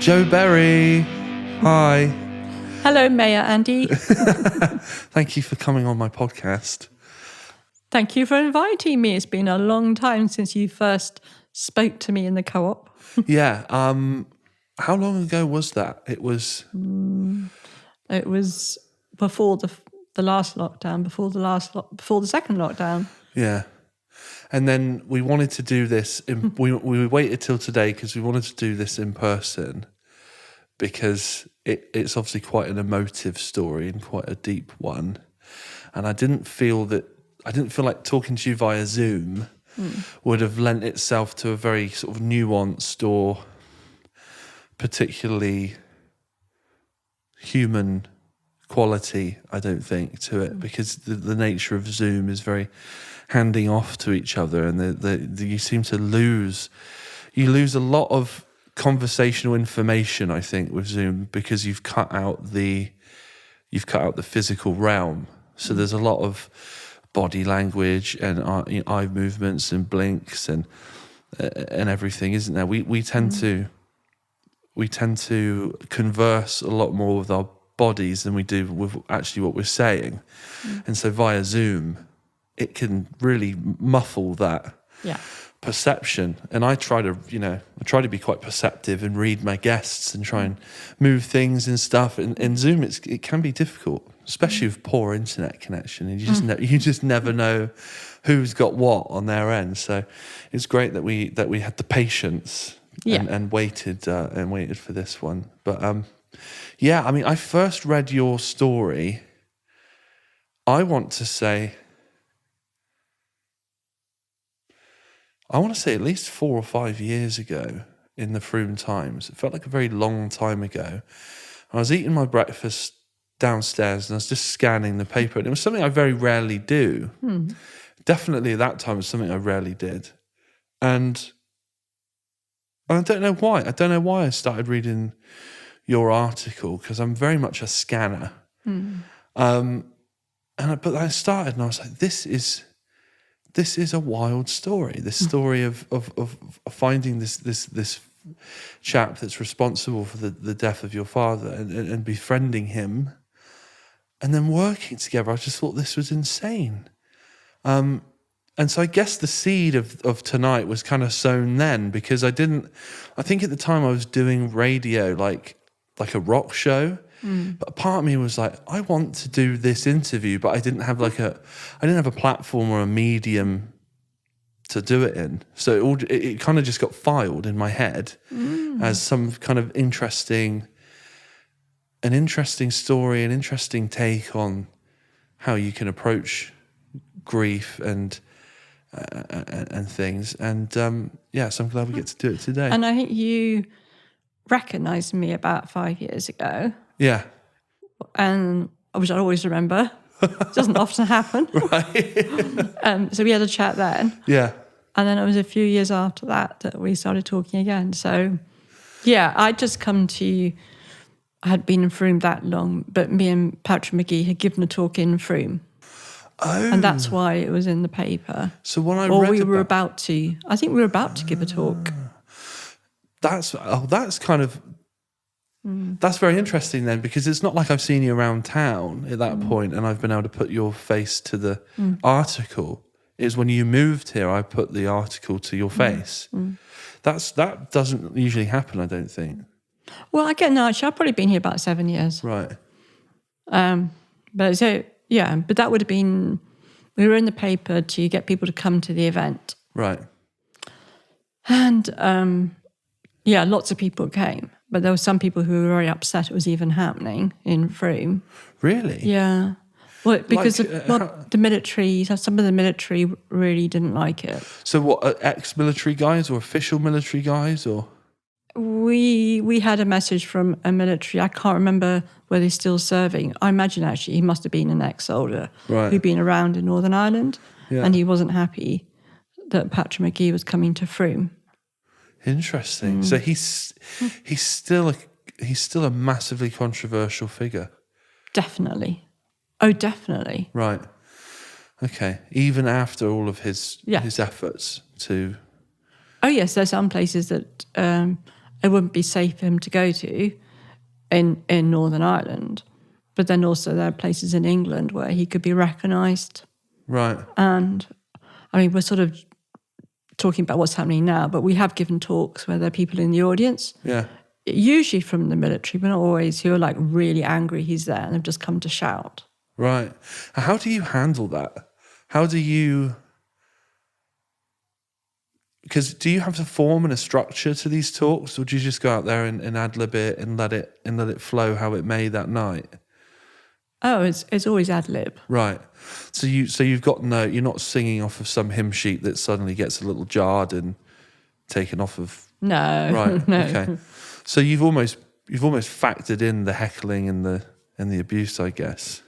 Joe Berry. Hi. Hello, Mayor Andy. Thank you for coming on my podcast. Thank you for inviting me. It's been a long time since you first spoke to me in the co-op. Yeah. How long ago was that? It was Before the last lockdown, before the second lockdown. Yeah. And then we wanted to do this. We waited till today because we wanted to do this in person because it's obviously quite an emotive story and quite a deep one. And I didn't feel like talking to you via Zoom would have lent itself to a very sort of nuanced or particularly human quality, I don't think, to it, because the nature of Zoom is very handing off to each other, and you seem to lose a lot of conversational information, I think, with Zoom, because you've cut out the physical realm. So there's a lot of body language and eye movements and blinks and everything, isn't there? We tend to converse a lot more with our bodies than we do with actually what we're saying. And so via Zoom, it can really muffle that perception. And I try to be quite perceptive and read my guests and try and move things and stuff. And in Zoom, it can be difficult, especially with poor internet connection. And you just never know who's got what on their end. So it's great that we had the patience and waited for this one. But I first read your story. I want to say at least 4 or 5 years ago in the Froome Times. It felt like a very long time ago. I was eating my breakfast downstairs and I was just scanning the paper, and it was something I very rarely do. Definitely at that time it was something I rarely did. And I don't know why. I don't know why I started reading your article, because I'm very much a scanner. But I started and I was like, this is a wild story. This story of finding this chap that's responsible for the death of your father and befriending him and then working together. I just thought this was insane. And so I guess the seed of tonight was kind of sown then, because I think at the time I was doing radio like a rock show. But a part of me was like, I want to do this interview, but I didn't have a platform or a medium to do it in. So it kind of just got filed in my head as some kind of interesting story, an interesting take on how you can approach grief and things. And so I'm glad we get to do it today. And I think you recognised me about 5 years ago. Yeah. And which I always remember. It doesn't often happen. Right. So we had a chat then. Yeah. And then it was a few years after that we started talking again. So, I'd just come to, I hadn't been in Froome that long, but me and Patrick Magee had given a talk in Froome. Oh. And that's why it was in the paper. So when I I think we were about to give a talk. That's kind of... That's very interesting then, because it's not like I've seen you around town at that point and I've been able to put your face to the article. It's when you moved here, I put the article to your face. That doesn't usually happen, I don't think. Well, actually, I've probably been here about 7 years. Right. But that would have been, we were in the paper to get people to come to the event. Right. And lots of people came. But there were some people who were very upset it was even happening in Froome. Really? Yeah. Well, because the military, some of the military really didn't like it. So what, ex-military guys or official military guys or? We had a message from a military, I can't remember whether he's still serving. I imagine actually he must have been an ex-soldier who'd been around in Northern Ireland, and he wasn't happy that Patrick Magee was coming to Froome. Interesting. So he's still a massively controversial figure. Definitely. Oh, definitely. Right. Okay. Even after all of his efforts to... Oh, yes, there's some places that it wouldn't be safe for him to go to in Northern Ireland. But then also there are places in England where he could be recognised. Right. And I mean, we're sort of talking about what's happening now, but we have given talks where there are people in the audience. Yeah. Usually from the military, but not always, who are like really angry he's there and they've just come to shout. Right. How do you handle that? How do you... Because do you have a form and a structure to these talks, or do you just go out there and ad-lib it and let it flow how it may that night? Oh, it's always ad-lib. Right. So you've got you're not singing off of some hymn sheet that suddenly gets a little jarred and taken off of... No. Right. No. Okay. So you've almost factored in the heckling and the abuse, I guess.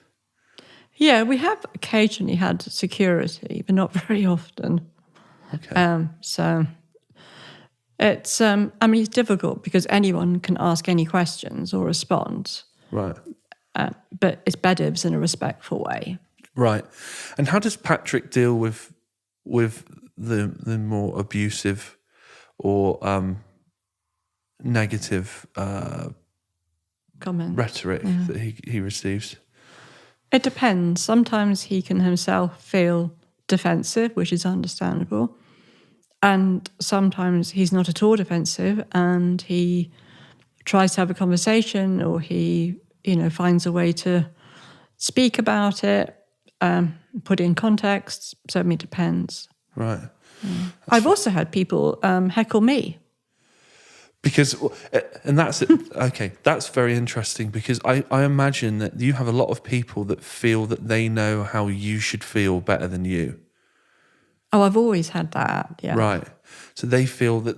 Yeah, we have occasionally had security, but not very often. Okay. So it's it's difficult because anyone can ask any questions or respond. Right. But it's bedibs in a respectful way. Right. And how does Patrick deal with the more abusive or negative Comment. rhetoric that he receives? It depends. Sometimes he can himself feel defensive, which is understandable. And sometimes he's not at all defensive and he tries to have a conversation, or he, finds a way to speak about it, put it in context. So it depends. Right. I've also had people heckle me. Because, and that's it. Okay, that's very interesting, because I imagine that you have a lot of people that feel that they know how you should feel better than you. Oh, I've always had that, yeah. Right. So they feel that...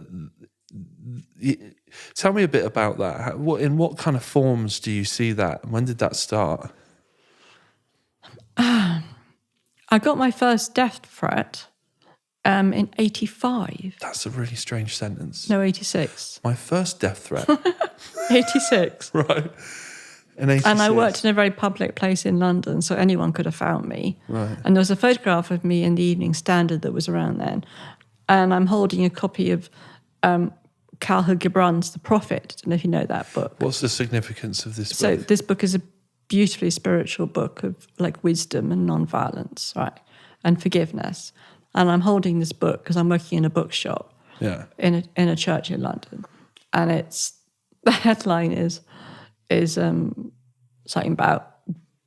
Tell me a bit about that. In what kind of forms do you see that? When did that start? I got my first death threat in 85. That's a really strange sentence. No, 86. My first death threat. 86. Right. In 86. And I worked in a very public place in London, so anyone could have found me. Right. And there was a photograph of me in the Evening Standard that was around then. And I'm holding a copy of Khalil Gibran's The Prophet. I don't know if you know that book. What's the significance of this book? So this book is a beautifully spiritual book of like wisdom and non-violence, right? And forgiveness. And I'm holding this book because I'm working in a bookshop in a church in London. And the headline is something about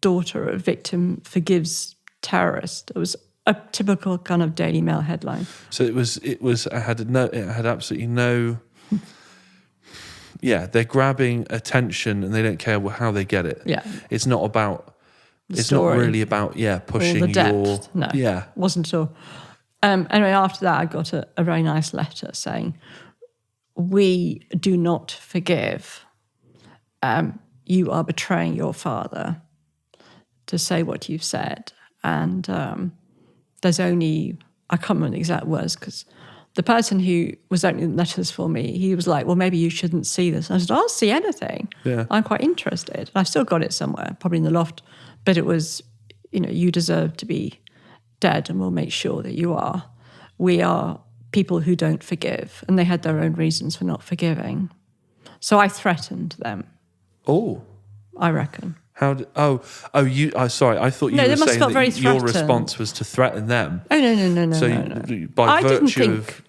daughter of victim forgives terrorist. It was a typical kind of Daily Mail headline. So it had absolutely no... Yeah, they're grabbing attention and they don't care how they get it. Yeah. It's not about... It's story. not really about, pushing or the depth. your... No, Yeah. wasn't at all. Anyway, after that, I got a very nice letter saying, we do not forgive. You are betraying your father to say what you've said. And there's only, I can't remember the exact words, because the person who was opening the letters for me, he was like, well, maybe you shouldn't see this. And I said, I'll see anything. Yeah. I'm quite interested. And I've still got it somewhere, probably in the loft. But it was, you deserve to be dead and we'll make sure that you are. We are people who don't forgive. And they had their own reasons for not forgiving. So I threatened them. Oh. I reckon. Sorry, I thought you No, they were must saying felt very that your threatened. response was to threaten them. Oh, no. So no. by virtue of...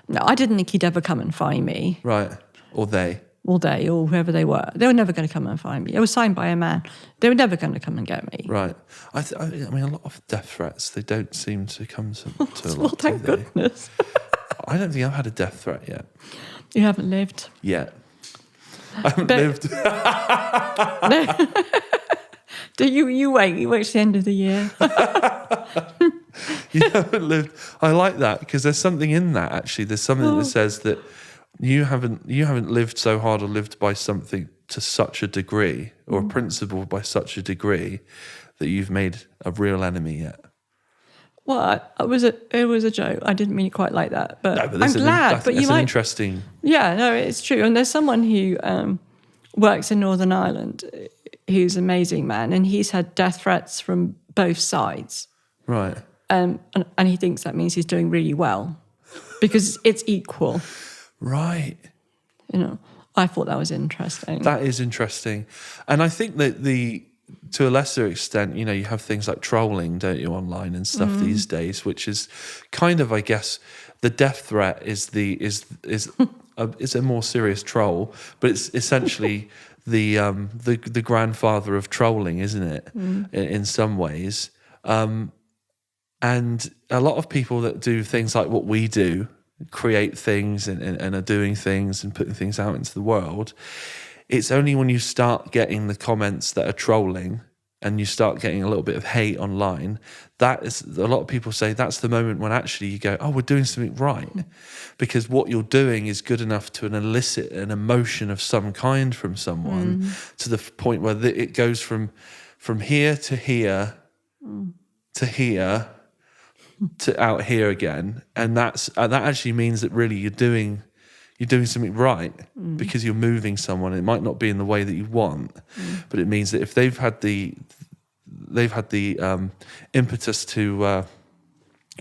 No, I didn't think he'd ever come and find me. Right. Or they. All day, or whoever they were. They were never going to come and find me. It was signed by a man. They were never going to come and get me. Right. I mean, a lot of death threats, they don't seem to come to a lot. Well, thank goodness. I don't think I've had a death threat yet. You haven't lived. Yet. I haven't lived. No. Do you wait? You wait to the end of the year. You haven't lived. I like that, because there's something in that, actually. There's something that says that you haven't lived so hard or lived by something to such a degree, or a principle by such a degree, that you've made a real enemy yet. Well, it was a joke. I didn't mean it quite like that, but, No, but I'm glad. But you might. Interesting. Yeah, no, it's true. And there's someone who works in Northern Ireland who's an amazing man, and he's had death threats from both sides. Right. And he thinks that means he's doing really well, because it's equal. Right. I thought that was interesting. That is interesting. And I think that to a lesser extent, you have things like trolling, don't you, online and stuff these days, which is kind of, I guess, the death threat is a more serious troll, but it's essentially the grandfather of trolling, isn't it? In some ways. And a lot of people that do things like what we do, create things and are doing things and putting things out into the world, it's only when you start getting the comments that are trolling and you start getting a little bit of hate online, that is, a lot of people say that's the moment when actually you go, oh, we're doing something right. Because what you're doing is good enough to elicit an emotion of some kind from someone to the point where it goes from here to here to here to out here again. And that actually means that really you're doing something right because you're moving someone. It might not be in the way that you want, but it means that if they've had the impetus to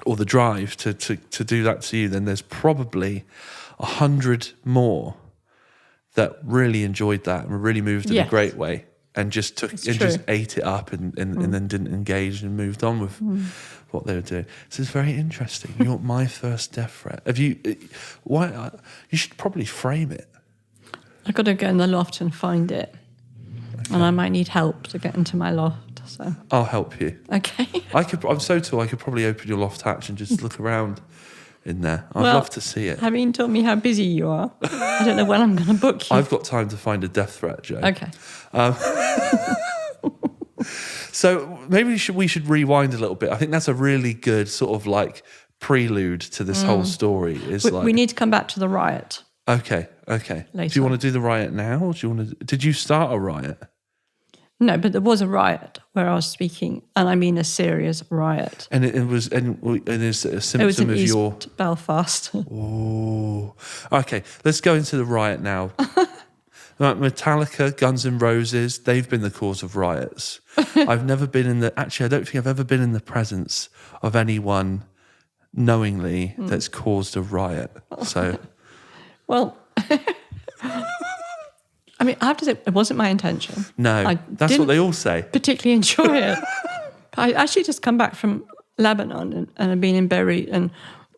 or the drive to do that to you, then there's probably 100 more that really enjoyed that and really moved in a great way and just just ate it up and then didn't engage and moved on with what they were doing. So it's very interesting. You're my first death threat. Have you? Why? You should probably frame it. I've got to go in the loft and find it, and I might need help to get into my loft. So I'll help you. Okay. I'm so tall. I could probably open your loft hatch and just look around in there. I'd love to see it. Having told me how busy you are, I don't know when I'm going to book you. I've got time to find a death threat, Joe. Okay. So maybe we should rewind a little bit. I think that's a really good sort of like prelude to this whole story. We need to come back to the riot. Okay. Later. Do you want to do the riot now, or do you want to? Did you start a riot? No, but there was a riot where I was speaking, and I mean a serious riot. And it was, and it's a symptom it was in of East your Belfast. Oh, okay. Let's go into the riot now. Like Metallica, Guns N' Roses, they've been the cause of riots. I've never been actually, I don't think I've ever been in the presence of anyone knowingly that's caused a riot. So, well, I mean, I have to say, it wasn't my intention. No, that's what they all say. Particularly enjoy it. I actually just come back from Lebanon and I've been in Beirut, and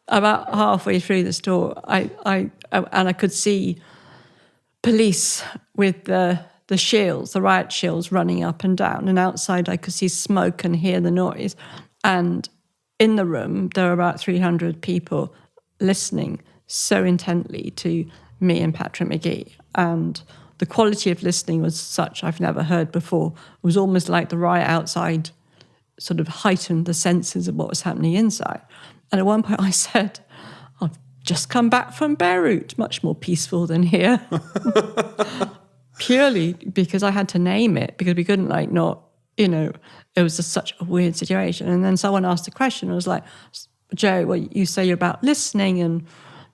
about halfway through the store, I could see police with the shields, the riot shields, running up and down, and outside I could see smoke and hear the noise. And in the room, there were about 300 people listening so intently to me and Patrick Magee, and the quality of listening was such I've never heard before. It was almost like the riot outside sort of heightened the senses of what was happening inside. And at one point I said, I've just come back from Beirut, much more peaceful than here. Purely because I had to name it, because we couldn't it was just such a weird situation. And then someone asked a question, I was like, Joe, well, you say you're about listening and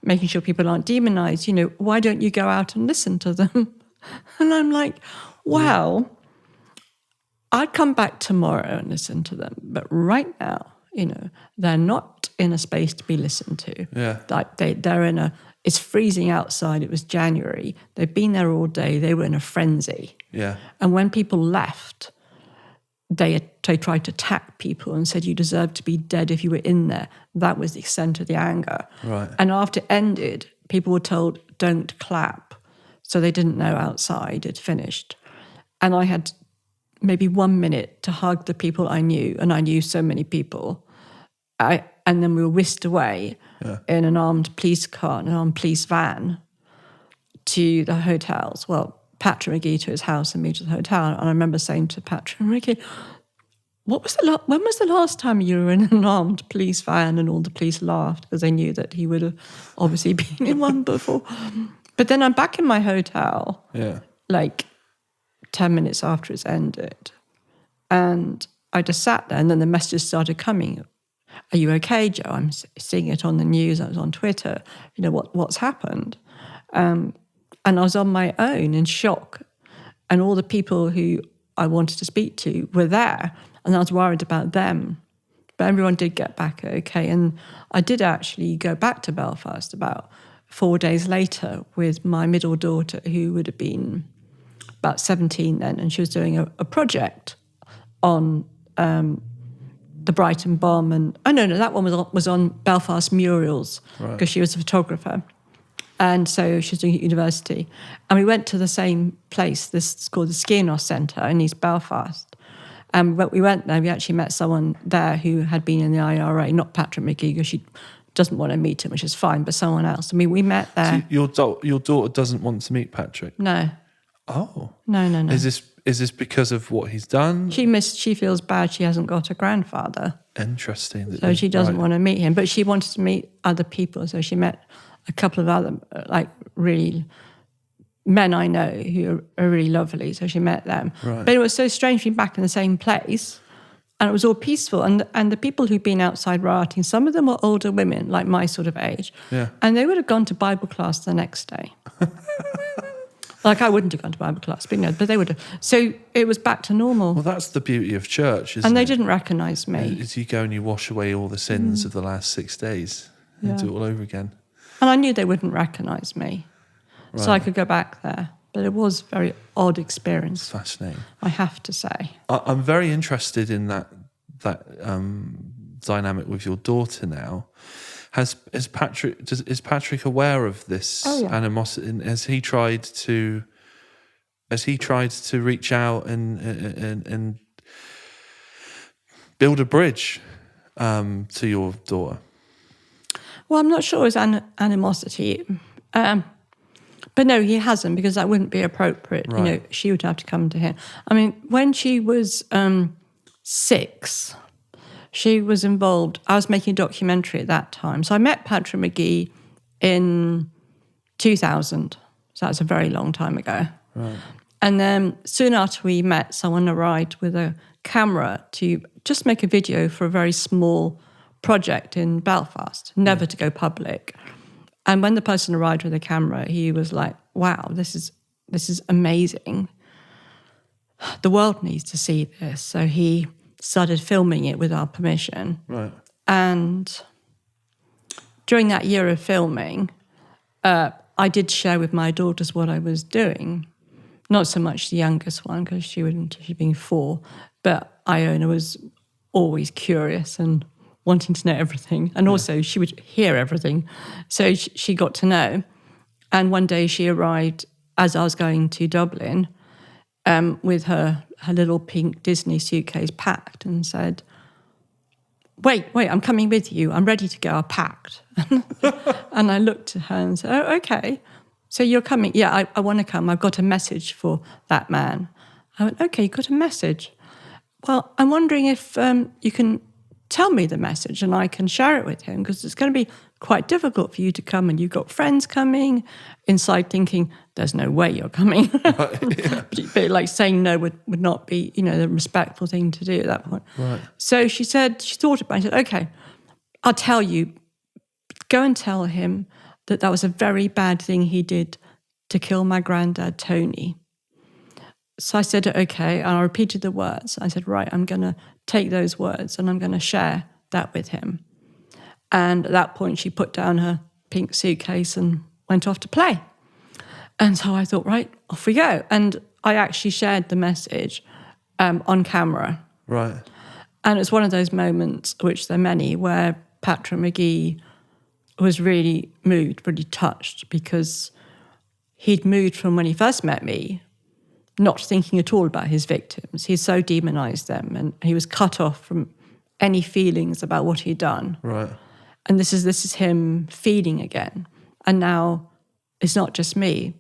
making sure people aren't demonized, why don't you go out and listen to them? And I'm like, well, I'd come back tomorrow and listen to them. But right now, they're not in a space to be listened to. Yeah. Like they're it's freezing outside. It was January. They've been there all day. They were in a frenzy. Yeah. And when people left, they tried to attack people and said, you deserve to be dead if you were in there. That was the extent of the anger. Right. And after it ended, people were told, don't clap. So they didn't know outside it finished. And I had maybe 1 minute to hug the people I knew, and I knew so many people. And then we were whisked away in an armed police car, an armed police van, to the hotels. Well, Patrick Magee to his house and me to the hotel. And I remember saying to Patrick Magee, when was the last time you were in an armed police van? And all the police laughed because they knew that he would have obviously been in one before. But then I'm back in my hotel, like 10 minutes after it's ended. And I just sat there, and then the messages started coming. Are you okay, Joe? I'm seeing it on the news. I was on Twitter. What's happened? And I was on my own in shock. And all the people who I wanted to speak to were there. And I was worried about them. But everyone did get back okay. And I did actually go back to Belfast about 4 days later with my middle daughter, who would have been about 17 then, and she was doing a project on the Brighton Bomb. And no, that one was on Belfast murals, because she was a photographer. And so she was doing it at university. And we went to the same place. This is called the Skiernos Centre in East Belfast. And when we went there, we actually met someone there who had been in the IRA, not Patrick Magee, because she doesn't want to meet him, which is fine, but someone else. I mean, we met there. So your daughter doesn't want to meet Patrick? No. Oh. No. Is this because of what he's done? She feels bad she hasn't got a grandfather. Interesting. So she doesn't want to meet him, but she wanted to meet other people. So she met a couple of other, really men I know who are really lovely. So she met them. Right. But it was so strange being back in the same place, and it was all peaceful. And the people who'd been outside rioting, some of them were older women, like my sort of age. Yeah. And they would have gone to Bible class the next day. I wouldn't have gone to Bible class, but they would have. So it was back to normal. Well, that's the beauty of church, isn't it? And they didn't recognise me. As you go and you wash away all the sins of the last 6 days and do it all over again. And I knew they wouldn't recognise me. Right. So I could go back there. But it was a very odd experience. Fascinating. I have to say. I'm very interested in that dynamic with your daughter now. Is Patrick aware of this animosity? Has he tried to reach out and build a bridge to your daughter? Well, I'm not sure it's animosity, but no, he hasn't, because that wouldn't be appropriate. Right. She would have to come to him. I mean, when she was 6. She was involved. I was making a documentary at that time. So I met Patrick Magee in 2000. So that's a very long time ago. Right. And then soon after we met, someone arrived with a camera to just make a video for a very small project in Belfast, never to go public. And when the person arrived with a camera, he was like, wow, this is amazing. The world needs to see this. So he started filming it with our permission. Right. And during that year of filming, I did share with my daughters what I was doing. Not so much the youngest one, because she'd been 4, but Iona was always curious and wanting to know everything. And also she would hear everything. So she got to know. And one day she arrived as I was going to Dublin, with her little pink Disney suitcase packed, and said, wait, I'm coming with you. I'm ready to go. I'm packed. And I looked at her and said, oh, okay. So you're coming? Yeah, I want to come. I've got a message for that man. I went, okay, you got a message. Well, I'm wondering if you can tell me the message and I can share it with him, because it's going to be quite difficult for you to come, and you've got friends coming. Inside thinking, there's no way you're coming. Right, yeah. But saying no would not be, the respectful thing to do at that point. Right. So she thought about it. She said, okay, I'll tell you, go and tell him that was a very bad thing he did to kill my granddad, Tony. So I said, okay, and I repeated the words. I said, right, I'm going to take those words and I'm going to share that with him. And at that point, she put down her pink suitcase and went off to play. And so I thought, right, off we go. And I actually shared the message on camera. Right. And it's one of those moments, which there are many, where Patrick Magee was really moved, really touched, because he'd moved from when he first met me, not thinking at all about his victims. He so demonized them, and he was cut off from any feelings about what he'd done. Right. And this is him feeling again. And now it's not just me.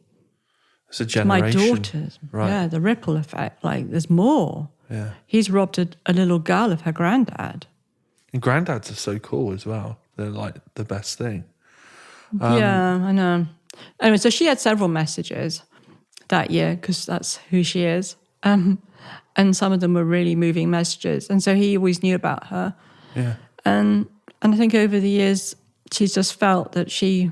It's a generation. My daughters. Right. Yeah, the ripple effect. There's more. Yeah. He's robbed a little girl of her granddad. And granddads are so cool as well. They're the best thing. Yeah, I know. Anyway, so she had several messages that year, because that's who she is. And some of them were really moving messages. And so he always knew about her. Yeah. And I think over the years, she's just felt that she's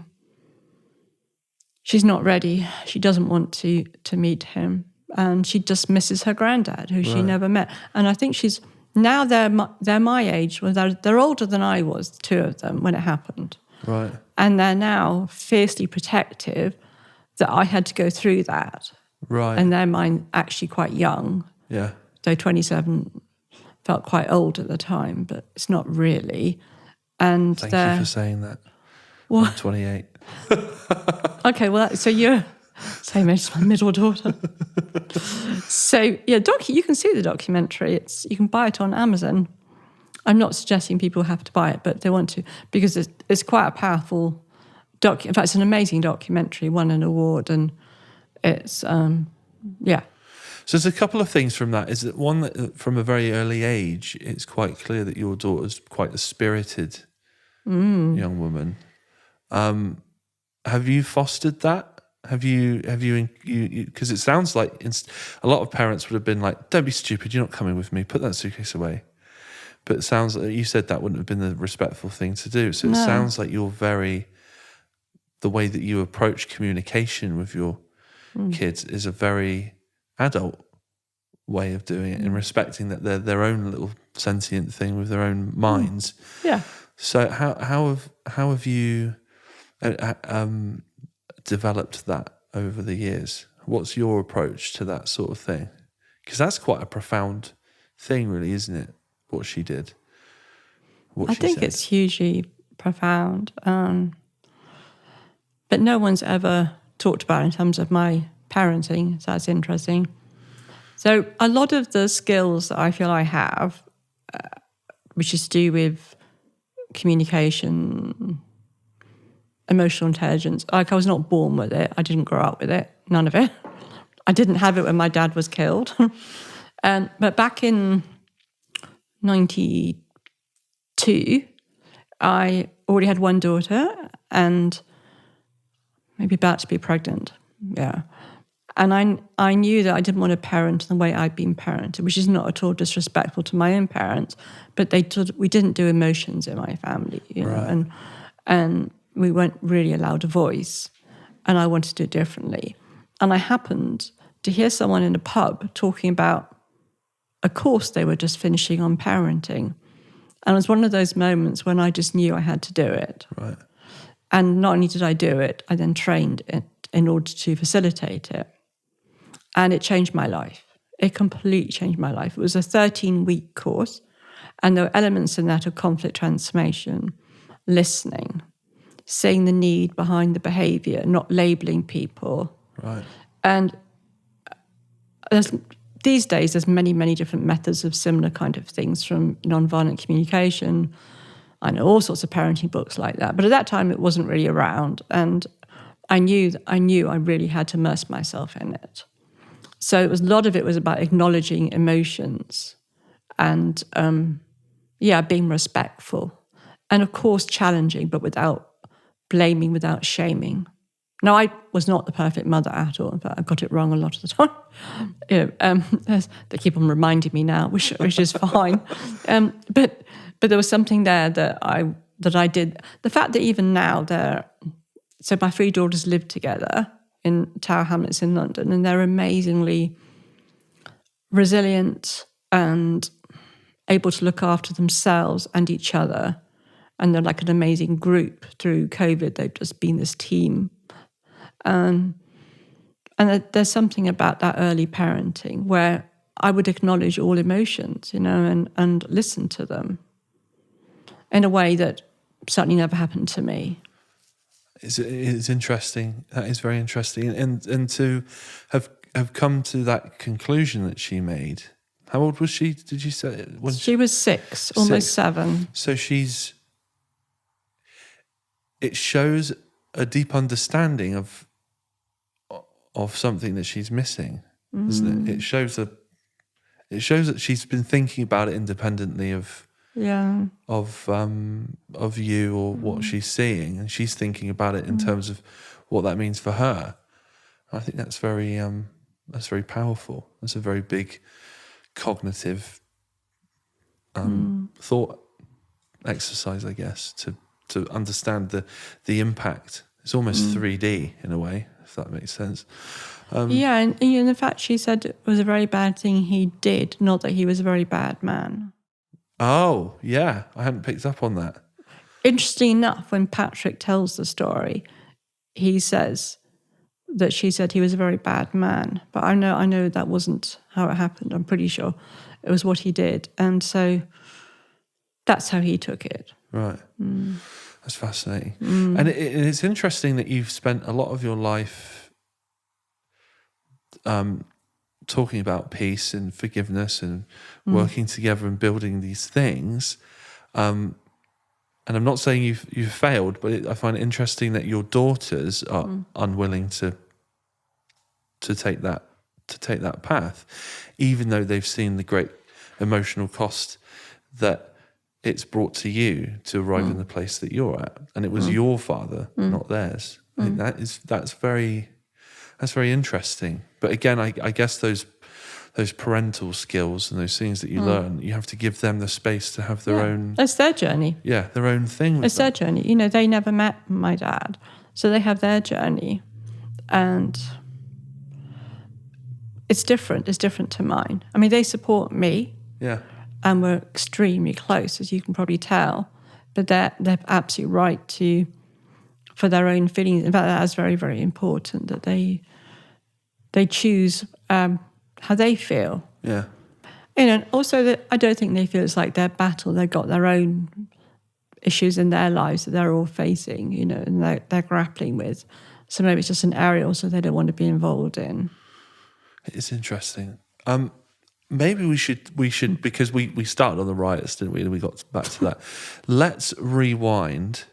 not ready. She doesn't want to meet him. And she just misses her granddad, who she never met. And I think now they're my age. Well, they're older than I was, 2 of them, when it happened. Right. And they're now fiercely protective that I had to go through that. Right. And their mind actually quite young. Yeah. So 27 felt quite old at the time, but it's not really. And Thank you for saying that. Well, I'm 28. Okay, well, so you're same age as my middle daughter. So yeah, you can see the documentary. You can buy it on Amazon. I'm not suggesting people have to buy it, but they want to because it's quite a powerful in fact, it's an amazing documentary. Won an award, and it's yeah. So there's a couple of things from that. Is that one that from a very early age, it's quite clear that your daughter's quite a spirited young woman. Have you fostered that? Have you because it sounds like a lot of parents would have been like, don't be stupid, you're not coming with me, put that suitcase away. But it sounds like you said that wouldn't have been the respectful thing to do. So it sounds like the way that you approach communication with your kids is a very adult way of doing it and respecting that they're their own little sentient thing with their own minds. Yeah. So how have you developed that over the years? What's your approach to that sort of thing? Because that's quite a profound thing, really, isn't it? What she did. I think it's hugely profound. But no one's ever talked about it in terms of my parenting, so that's interesting. So a lot of the skills that I feel I have, which is to do with communication, emotional intelligence, like I was not born with it. I didn't grow up with it, none of it. I didn't have it when my dad was killed. But back in 92, I already had one daughter and maybe about to be pregnant. Yeah. And I knew that I didn't want to parent the way I'd been parented, which is not at all disrespectful to my own parents, but we didn't do emotions in my family, you know, and we weren't really allowed a voice, and I wanted to do it differently. And I happened to hear someone in a pub talking about a course they were just finishing on parenting. And it was one of those moments when I just knew I had to do it. Right. And not only did I do it, I then trained it in order to facilitate it. And it changed my life. It completely changed my life. It was a 13-week course, and there were elements in that of conflict transformation, listening, seeing the need behind the behavior, not labeling people. Right. And these days, there's many, many different methods of similar kind of things, from nonviolent communication. I know all sorts of parenting books like that. But at that time, it wasn't really around. And I knew I really had to immerse myself in it. So a lot of it was about acknowledging emotions and, being respectful. And of course, challenging, but without blaming, without shaming. Now, I was not the perfect mother at all. In fact, I got it wrong a lot of the time. They keep on reminding me now, which is fine. But there was something there that I did. The fact that even now so my three daughters live together in Tower Hamlets in London, and they're amazingly resilient and able to look after themselves and each other. And they're like an amazing group through COVID. They've just been this team. And there's something about that early parenting where I would acknowledge all emotions, you know, and listen to them in a way that certainly never happened to me. It's interesting. That is very interesting. And to have come to that conclusion that she made. How old was she? Did you say? She was 6, almost 7. So it shows a deep understanding of something that she's missing, doesn't it? It shows that she's been thinking about it independently of you or what she's seeing, and she's thinking about it in terms of what that means for her. I think that's very powerful. That's a very big cognitive thought exercise, I guess, to understand the impact. It's almost 3D in a way, if that makes sense. And in fact, she said it was a very bad thing he did, not that he was a very bad man. Oh, yeah. I hadn't picked up on that. Interesting enough, when Patrick tells the story, he says that she said he was a very bad man. But I know that wasn't how it happened. I'm pretty sure it was what he did. And so that's how he took it. Right. That's fascinating. And it's interesting that you've spent a lot of your life talking about peace and forgiveness and working together and building these things. And I'm not saying you've failed, but I find it interesting that your daughters are unwilling to take that path, even though they've seen the great emotional cost that it's brought to you to arrive in the place that you're at, and it was your father, not theirs. I think that's very interesting. But again, I guess those parental skills and those things that you learn, you have to give them the space to have their own. It's their journey. Yeah, their own thing. It's their journey. You know, they never met my dad, so they have their journey, and it's different. It's different to mine. I mean, they support me. Yeah. And we're extremely close, as you can probably tell. But they're absolutely right for their own feelings. In fact, that's very, very important that they choose how they feel. Yeah. You know, and also that I don't think they feel it's like their battle. They've got their own issues in their lives that they're all facing, you know, and they're grappling with. So maybe it's just an area also they don't want to be involved in. It's interesting. Maybe we should because we started on the riots, didn't we? And we got back to that. Let's rewind.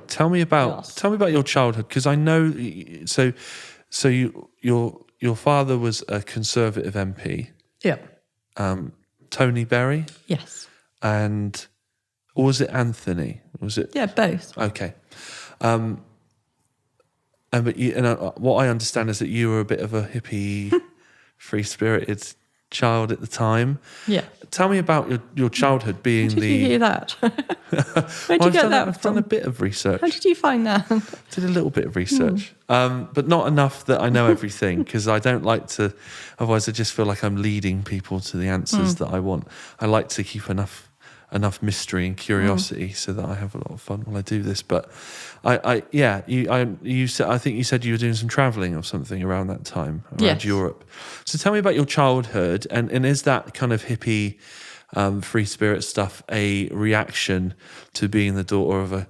Tell me about your childhood, because I know. So your father was a Conservative MP. Yeah. Tony Berry. Yes. And or was it Anthony? Was it? Yeah, both. Okay. What I understand is that you were a bit of a hippie, free-spirited child at the time. Yeah. Tell me about your childhood being How did you hear that? Where'd you get that I've from? done a bit of research. How did you find that? Did a little bit of research, but not enough that I know everything, because I don't like to. Otherwise, I just feel like I'm leading people to the answers that I want. I like to keep enough mystery and curiosity so that I have a lot of fun when I do this. But you said, I think you said you were doing some travelling or something around that time, around Europe. So tell me about your childhood, and is that kind of hippie, free spirit stuff a reaction to being the daughter of a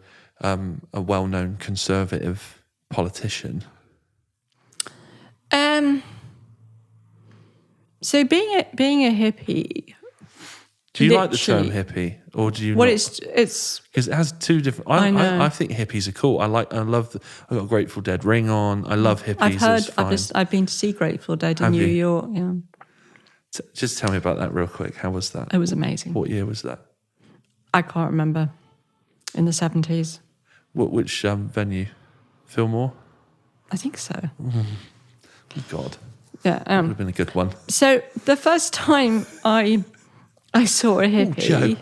well-known Conservative politician? So being a hippie. Do you like the term hippie, or do you? Well, not? it's because it has two different. I think hippies are cool. I love. I got a Grateful Dead ring on. I love hippies. I've been to see Grateful Dead in New York. Yeah. Just tell me about that real quick. How was that? It was amazing. What year was that? I can't remember. In the 70s. Which venue? Fillmore? I think so. God. Yeah. That would have been a good one. So the first time I saw a hippie,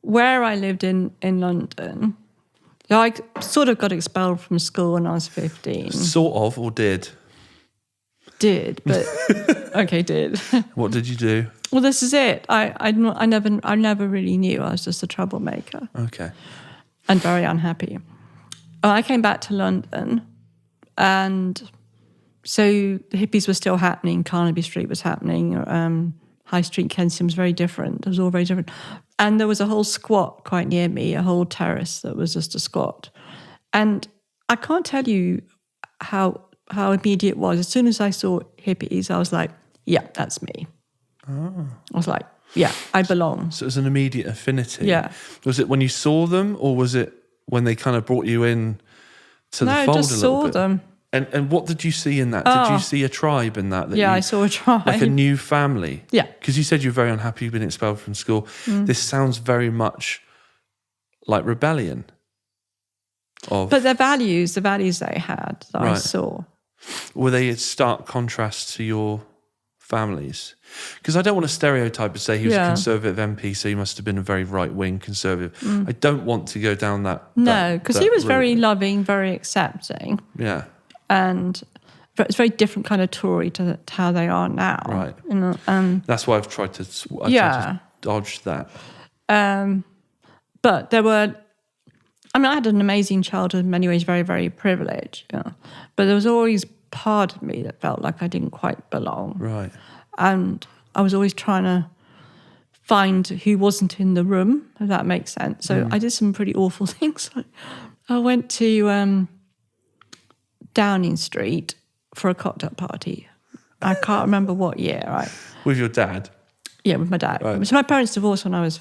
where I lived in London, I sort of got expelled from school when I was 15. Sort of, or did? Did, but okay, did. What did you do? Well, this is it. I never really knew. I was just a troublemaker. Okay. And very unhappy. I came back to London, and so the hippies were still happening. Carnaby Street was happening. High Street, Kensington was very different. It was all very different. And there was a whole squat quite near me, a whole terrace that was just a squat. And I can't tell you how immediate it was. As soon as I saw hippies, I was like, yeah, that's me. Oh. I was like, yeah, I belong. So it was an immediate affinity. Yeah. Was it when you saw them, or was it when they kind of brought you in to the fold a little bit? No, just saw them. And what did you see in that? Did you see a tribe in that? I saw a tribe. Like a new family? Yeah. Because you said you're very unhappy you've been expelled from school. This sounds very much like rebellion. But the values they had that I saw. Were they a stark contrast to your families? Because I don't want to stereotype and say he was a Conservative MP, so he must have been a very right-wing Conservative. I don't want to go down that. No, because he was very loving, very accepting. Yeah. And it's a very different kind of Tory to how they are now. Right. You know, that's why I've tried to dodge that. But there were, I had an amazing childhood in many ways, very, very privileged. But there was always part of me that felt like I didn't quite belong. Right. And I was always trying to find who wasn't in the room, if that makes sense. So I did some pretty awful things. I went to Downing Street for a cocktail party. I can't remember what year, right? With your dad? Yeah, with my dad. Right. So my parents divorced when I was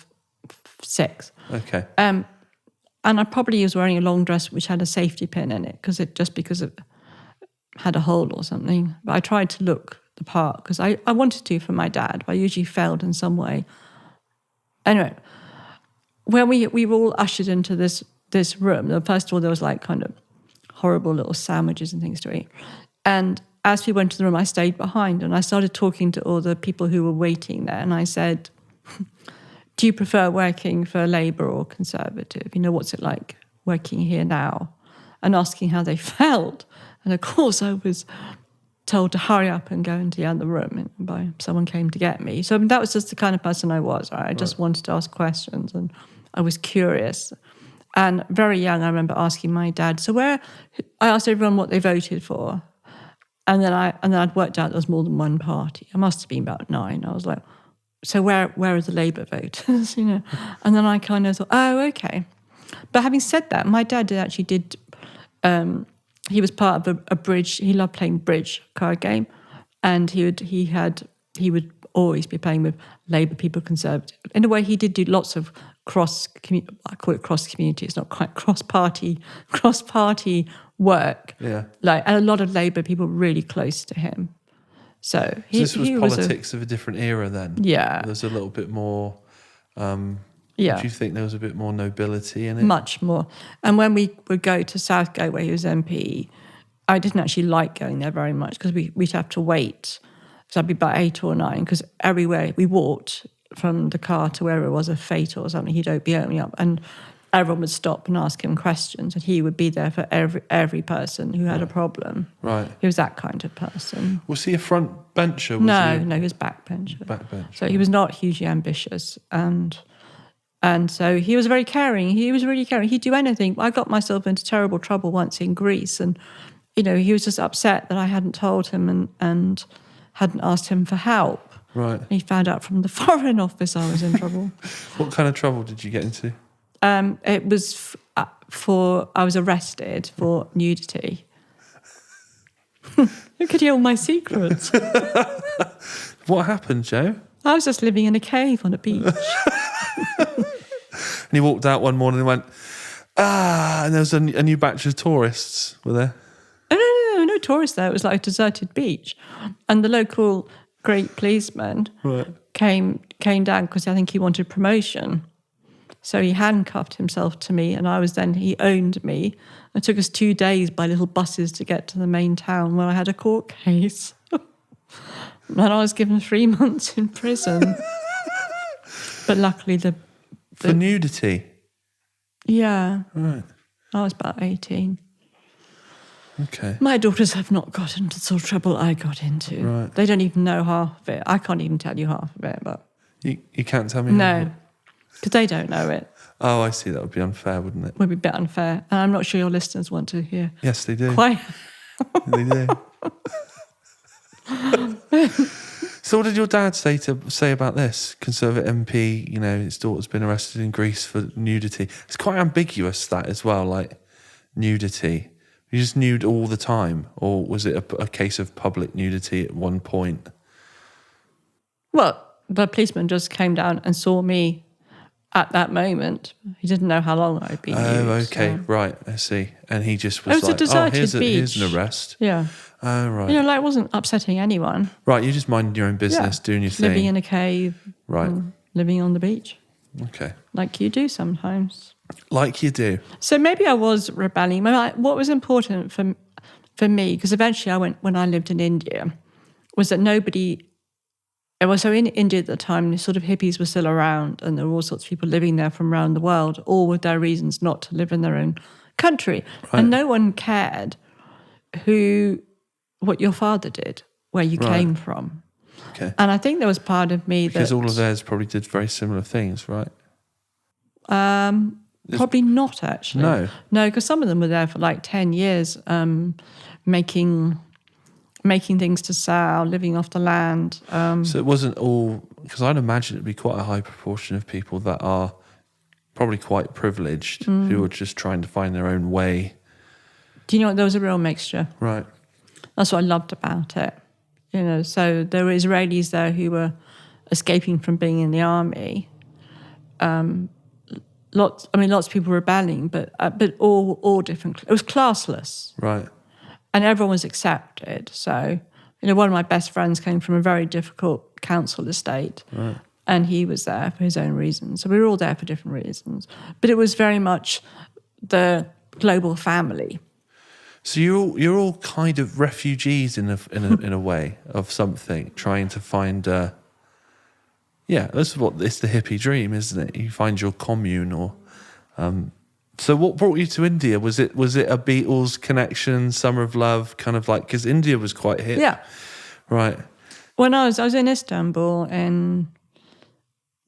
6. Okay. And I probably was wearing a long dress which had a safety pin in it because it had a hole or something. But I tried to look the part because I wanted to for my dad, but I usually failed in some way. Anyway, when we were all ushered into this room, first of all, there was like kind of horrible little sandwiches and things to eat. And as we went to the room, I stayed behind and I started talking to all the people who were waiting there. And I said, do you prefer working for Labour or Conservative? What's it like working here now? And asking how they felt. And of course, I was told to hurry up and go into the other room by someone came to get me. So that was just the kind of person I was. Right? I just wanted to ask questions and I was curious. And very young, I remember asking my dad, I asked everyone what they voted for. And then I'd worked out there was more than one party. I must have been about 9. I was like, so where are the Labour voters? And then I kind of thought, oh, okay. But having said that, my dad did he was part of a bridge. He loved playing bridge card game, and he would always be playing with Labour people, Conservative. In a way, he did do lots of I call it cross community. It's not quite cross party work. Yeah. And a lot of Labour people really close to him. So this was politics of a different era then. Yeah. There's a little bit more. Yeah. Do you think there was a bit more nobility in it? Much more. And when we would go to Southgate, where he was MP, I didn't actually like going there very much because we'd have to wait. So I'd be about 8 or 9 because everywhere we walked from the car to where it was a fete or something, he'd be opening up and everyone would stop and ask him questions and he would be there for every person who had a problem. Right. He was that kind of person. Was he a front bencher? No, he was backbencher. Backbencher. So he was not hugely ambitious and so he was very caring. He was really caring. He'd do anything. I got myself into terrible trouble once in Greece and, he was just upset that I hadn't told him and hadn't asked him for help. Right. He found out from the Foreign Office I was in trouble. What kind of trouble did you get into? It was I was arrested for nudity. Look at all my secrets. What happened, Joe? I was just living in a cave on a beach. And he walked out one morning and went, and there was a new batch of tourists, were there? No tourists there. It was like a deserted beach. And the local great policeman came down because I think he wanted promotion. So he handcuffed himself to me and he owned me. It took us 2 days by little buses to get to the main town where I had a court case. And I was given 3 months in prison. But luckily For nudity? Yeah. Right. I was about 18. Okay. My daughters have not got into the sort of trouble I got into. Right. They don't even know half of it. I can't even tell you half of it, but... You can't tell me? No, because they don't know it. Oh, I see. That would be unfair, wouldn't it? Would be a bit unfair. And I'm not sure your listeners want to hear. Yes, they do. Why? They do. So what did your dad say about this? Conservative MP, his daughter's been arrested in Greece for nudity. It's quite ambiguous, that as well, like nudity. You just nude all the time? Or was it a case of public nudity at one point? Well, the policeman just came down and saw me at that moment. He didn't know how long I'd been nude. Oh, okay, so. right, I see. And he just was a deserted beach. Here's an arrest. Yeah. Oh, right. It wasn't upsetting anyone. Right, you just minding your own business, doing your thing. Living in a cave. Right. Living on the beach. Okay. Like you do sometimes. Like you do. So maybe I was rebelling. What was important for me, because eventually when I lived in India, was that so in India at the time, the sort of hippies were still around and there were all sorts of people living there from around the world, all with their reasons not to live in their own country. Right. And no one cared what your father did, where you came from. Okay. And I think there was part of me because all of theirs probably did very similar things, right? Probably not, actually. No. No, because some of them were there for like 10 years, making things to sell, living off the land. So it wasn't all, because I'd imagine it'd be quite a high proportion of people that are probably quite privileged, who are just trying to find their own way. Do you know what? There was a real mixture. Right. That's what I loved about it. So there were Israelis there who were escaping from being in the army. Lots of people rebelling, but all different. It was classless. Right. And everyone was accepted. So, one of my best friends came from a very difficult council estate. Right. And he was there for his own reasons. So we were all there for different reasons. But it was very much the global family. So you're all kind of refugees in a way of something, trying to find. That's what it's the hippie dream, isn't it? You find your commune, or. So what brought you to India? Was it a Beatles connection, Summer of Love, kind of like, because India was quite hip. Yeah. Right. When I was in Istanbul, and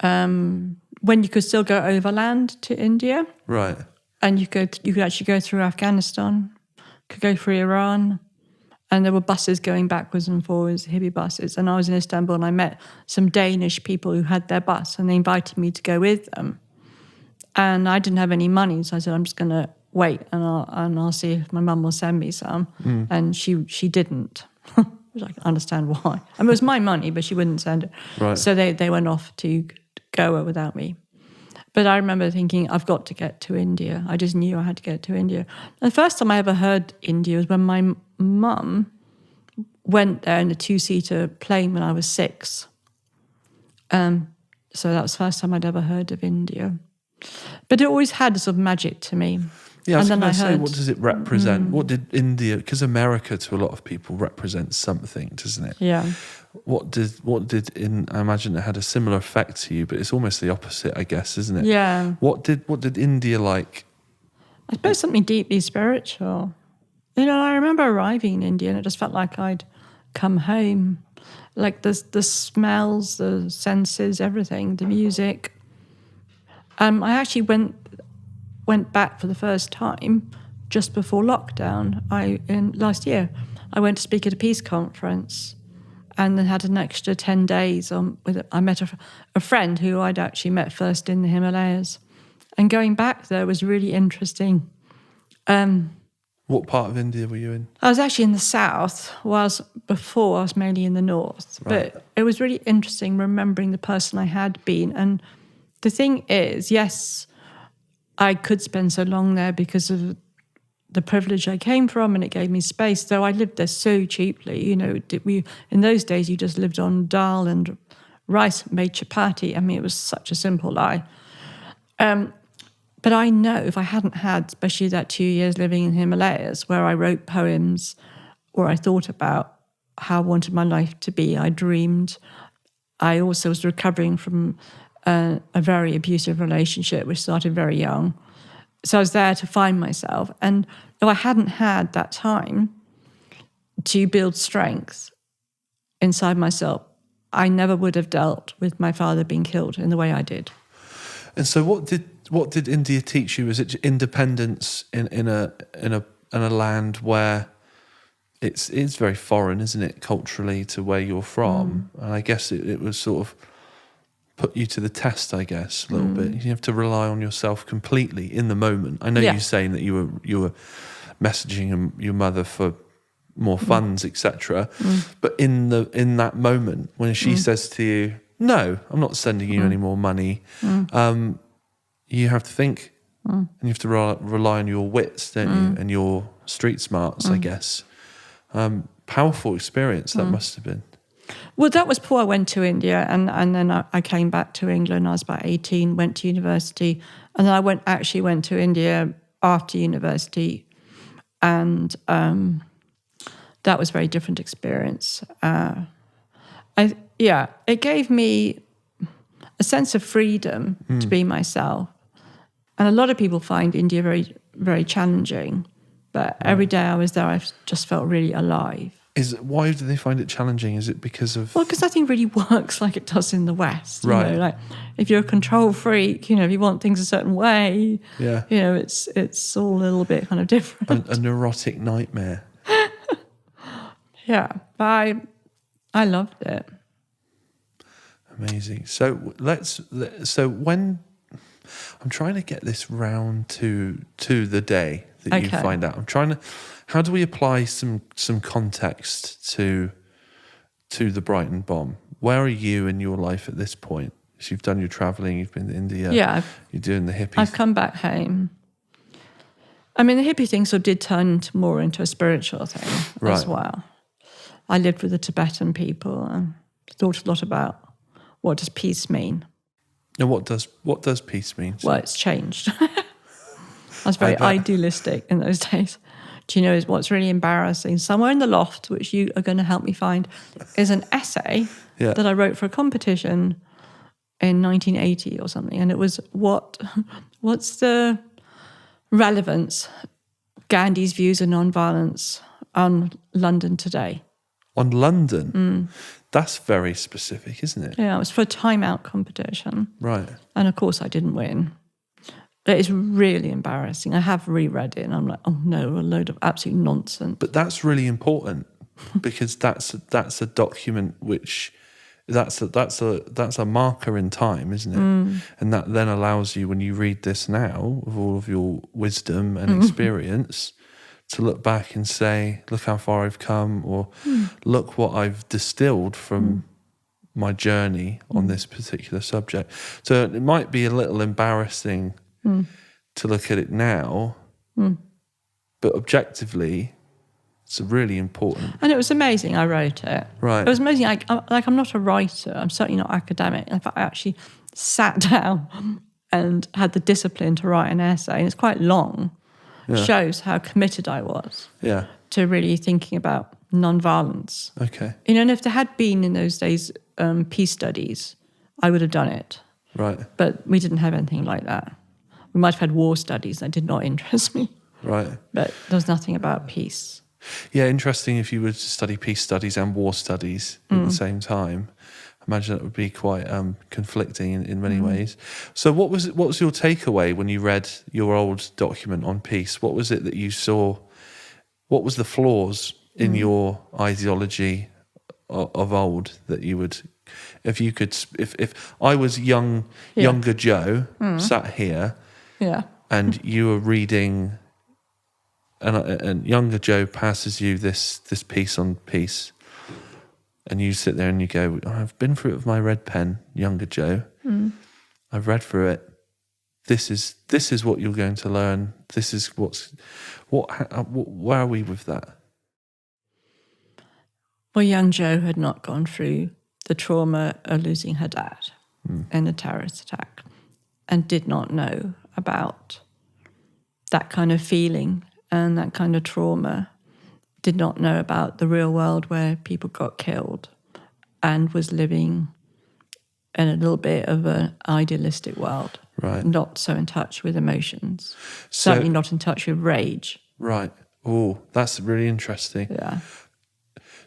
when you could still go overland to India. Right. And you could actually go through Afghanistan, could go through Iran, and there were buses going backwards and forwards, hippie buses. And I was in Istanbul, and I met some Danish people who had their bus, and they invited me to go with them. And I didn't have any money, so I said, I'm just going to wait, and I'll see if my mum will send me some. And she didn't. Which I can understand why. I mean, it was my money, but she wouldn't send it. Right. So they went off to Goa without me. But I remember thinking, I've got to get to India. I just knew I had to get to India. The first time I ever heard India was when my mum went there in a 2-seater plane when I was 6. So that was the first time I'd ever heard of India. But it always had a sort of magic to me. Yeah, I was and going then to say, what does it represent? What did India, because America to a lot of people represents something, doesn't it? Yeah. I imagine it had a similar effect to you, but it's almost the opposite, I guess, isn't it? Yeah. What did India like? I suppose something deeply spiritual. I remember arriving in India and it just felt like I'd come home. Like the smells, the senses, everything, the music. I actually went back for the first time just before lockdown. Last year, I went to speak at a peace conference, and then had an extra 10 days. I met a friend who I'd actually met first in the Himalayas, and going back there was really interesting. What part of India were you in? I was actually in the south, whilst before I was mainly in the north. Right. But it was really interesting remembering the person I had been. And the thing is, yes, I could spend so long there because of the privilege I came from, and it gave me space, though I lived there so cheaply. In those days, you just lived on dal and rice, made chapati. I mean, it was such a simple life. But I know if I hadn't had, especially that 2 years living in Himalayas, where I wrote poems or I thought about how I wanted my life to be, I dreamed. I also was recovering from a very abusive relationship, which started very young. So I was there to find myself. And if I hadn't had that time to build strength inside myself, I never would have dealt with my father being killed in the way I did. And so what did India teach you? Is it independence in a land where it's very foreign, isn't it, culturally, to where you're from? And I guess it was sort of put you to the test, I guess, a little bit. You have to rely on yourself completely in the moment. I know you're saying that you were messaging your mother for more funds, etc. But in that moment when she says to you, "No, I'm not sending you any more money," you have to think, and you have to rely on your wits, don't you, and your street smarts, I guess. Powerful experience that must have been. Well, that was before I went to India, and then I came back to England. I was about 18, went to university, and then I went to India after university, and that was a very different experience. It gave me a sense of freedom to be myself, and a lot of people find India very, very challenging. But every day I was there, I just felt really alive. Why do they find it challenging? Is it because of... Well, because nothing really works like it does in the West. You Right. know, like if you're a control freak, if you want things a certain way, Yeah. it's all a little bit kind of different. A neurotic nightmare. Yeah, but I loved it. Amazing. So when I'm trying to get this round to the day that you find out. How do we apply some context to the Brighton Bomb? Where are you in your life at this point? So you've done your travelling, you've been to India. Yeah. You're doing the hippie. I've come back home. I mean, the hippie thing sort of did turn more into a spiritual thing as well. I lived with the Tibetan people and thought a lot about what does peace mean. Now, what does peace mean? Well, it's changed. I was very idealistic in those days. Do you know what's really embarrassing? Somewhere in the loft, which you are going to help me find, is an essay that I wrote for a competition in 1980 or something. And it was, what's the relevance, Gandhi's views of nonviolence on London today? On London? That's very specific, isn't it? Yeah, it was for a Time Out competition. Right. And of course I didn't win. It is really embarrassing. I have reread it and I'm like, oh no, a load of absolute nonsense. But that's really important because that's a document which that's a marker in time, isn't it? And that then allows you, when you read this now, with all of your wisdom and experience, to look back and say, look how far I've come, or look what I've distilled from my journey on this particular subject. So it might be a little embarrassing to look at it now, but objectively, it's really important. And it was amazing I wrote it. Right. It was amazing. I'm not a writer. I'm certainly not academic. In fact, I actually sat down and had the discipline to write an essay, and it's quite long. Yeah. Shows how committed I was to really thinking about non-violence. Okay. And if there had been in those days peace studies, I would have done it. Right. But we didn't have anything like that. We might have had war studies that did not interest me. Right. But there was nothing about peace. Yeah, interesting if you were to study peace studies and war studies at the same time. I imagine that would be quite conflicting in many ways. So what was your takeaway when you read your old document on peace? What was it that you saw? What was the flaws in your ideology of old that you would, if I was younger Joe sat here and you were reading and younger Joe passes you this piece on peace, and you sit there and you go, I've been through it with my red pen, younger Joe. I've read through it. This is what you're going to learn. This is where are we with that? Well, young Jo had not gone through the trauma of losing her dad in a terrorist attack and did not know about that kind of feeling and that kind of trauma, did not know about the real world where people got killed, and was living in a little bit of an idealistic world, right? Not so in touch with emotions, certainly not in touch with rage. Right. Oh, that's really interesting. Yeah.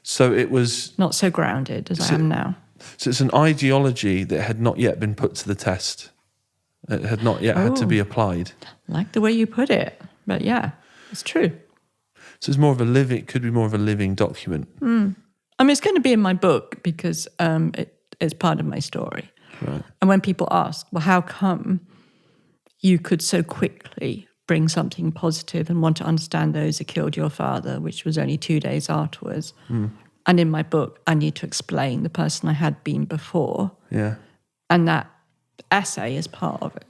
So it was... Not so grounded as I am now. So it's an ideology that had not yet been put to the test. It had not yet had to be applied. Like the way you put it. But yeah, it's true. So it's could be more of a living document. I mean, it's going to be in my book because it's part of my story. Right. And when people ask, well, how come you could so quickly bring something positive and want to understand those who killed your father, which was only 2 days afterwards. And in my book, I need to explain the person I had been before. Yeah. And that essay is part of it.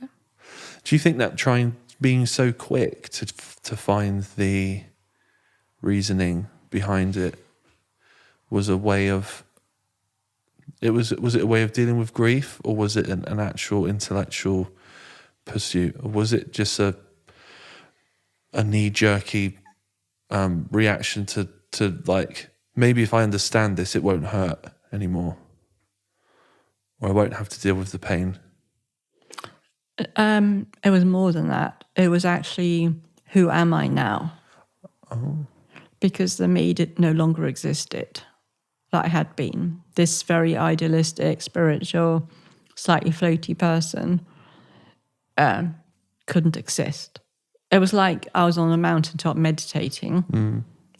Do you think that being so quick to find the reasoning behind it was a way of... Was it a way of dealing with grief, or was it an actual intellectual pursuit? Or was it just a knee-jerky reaction to like, maybe if I understand this, it won't hurt anymore, or I won't have to deal with the pain? It was more than that. It was actually, who am I now? Oh. because the me no longer existed that I had been. This very idealistic, spiritual, slightly floaty person couldn't exist. It was like I was on a mountaintop meditating,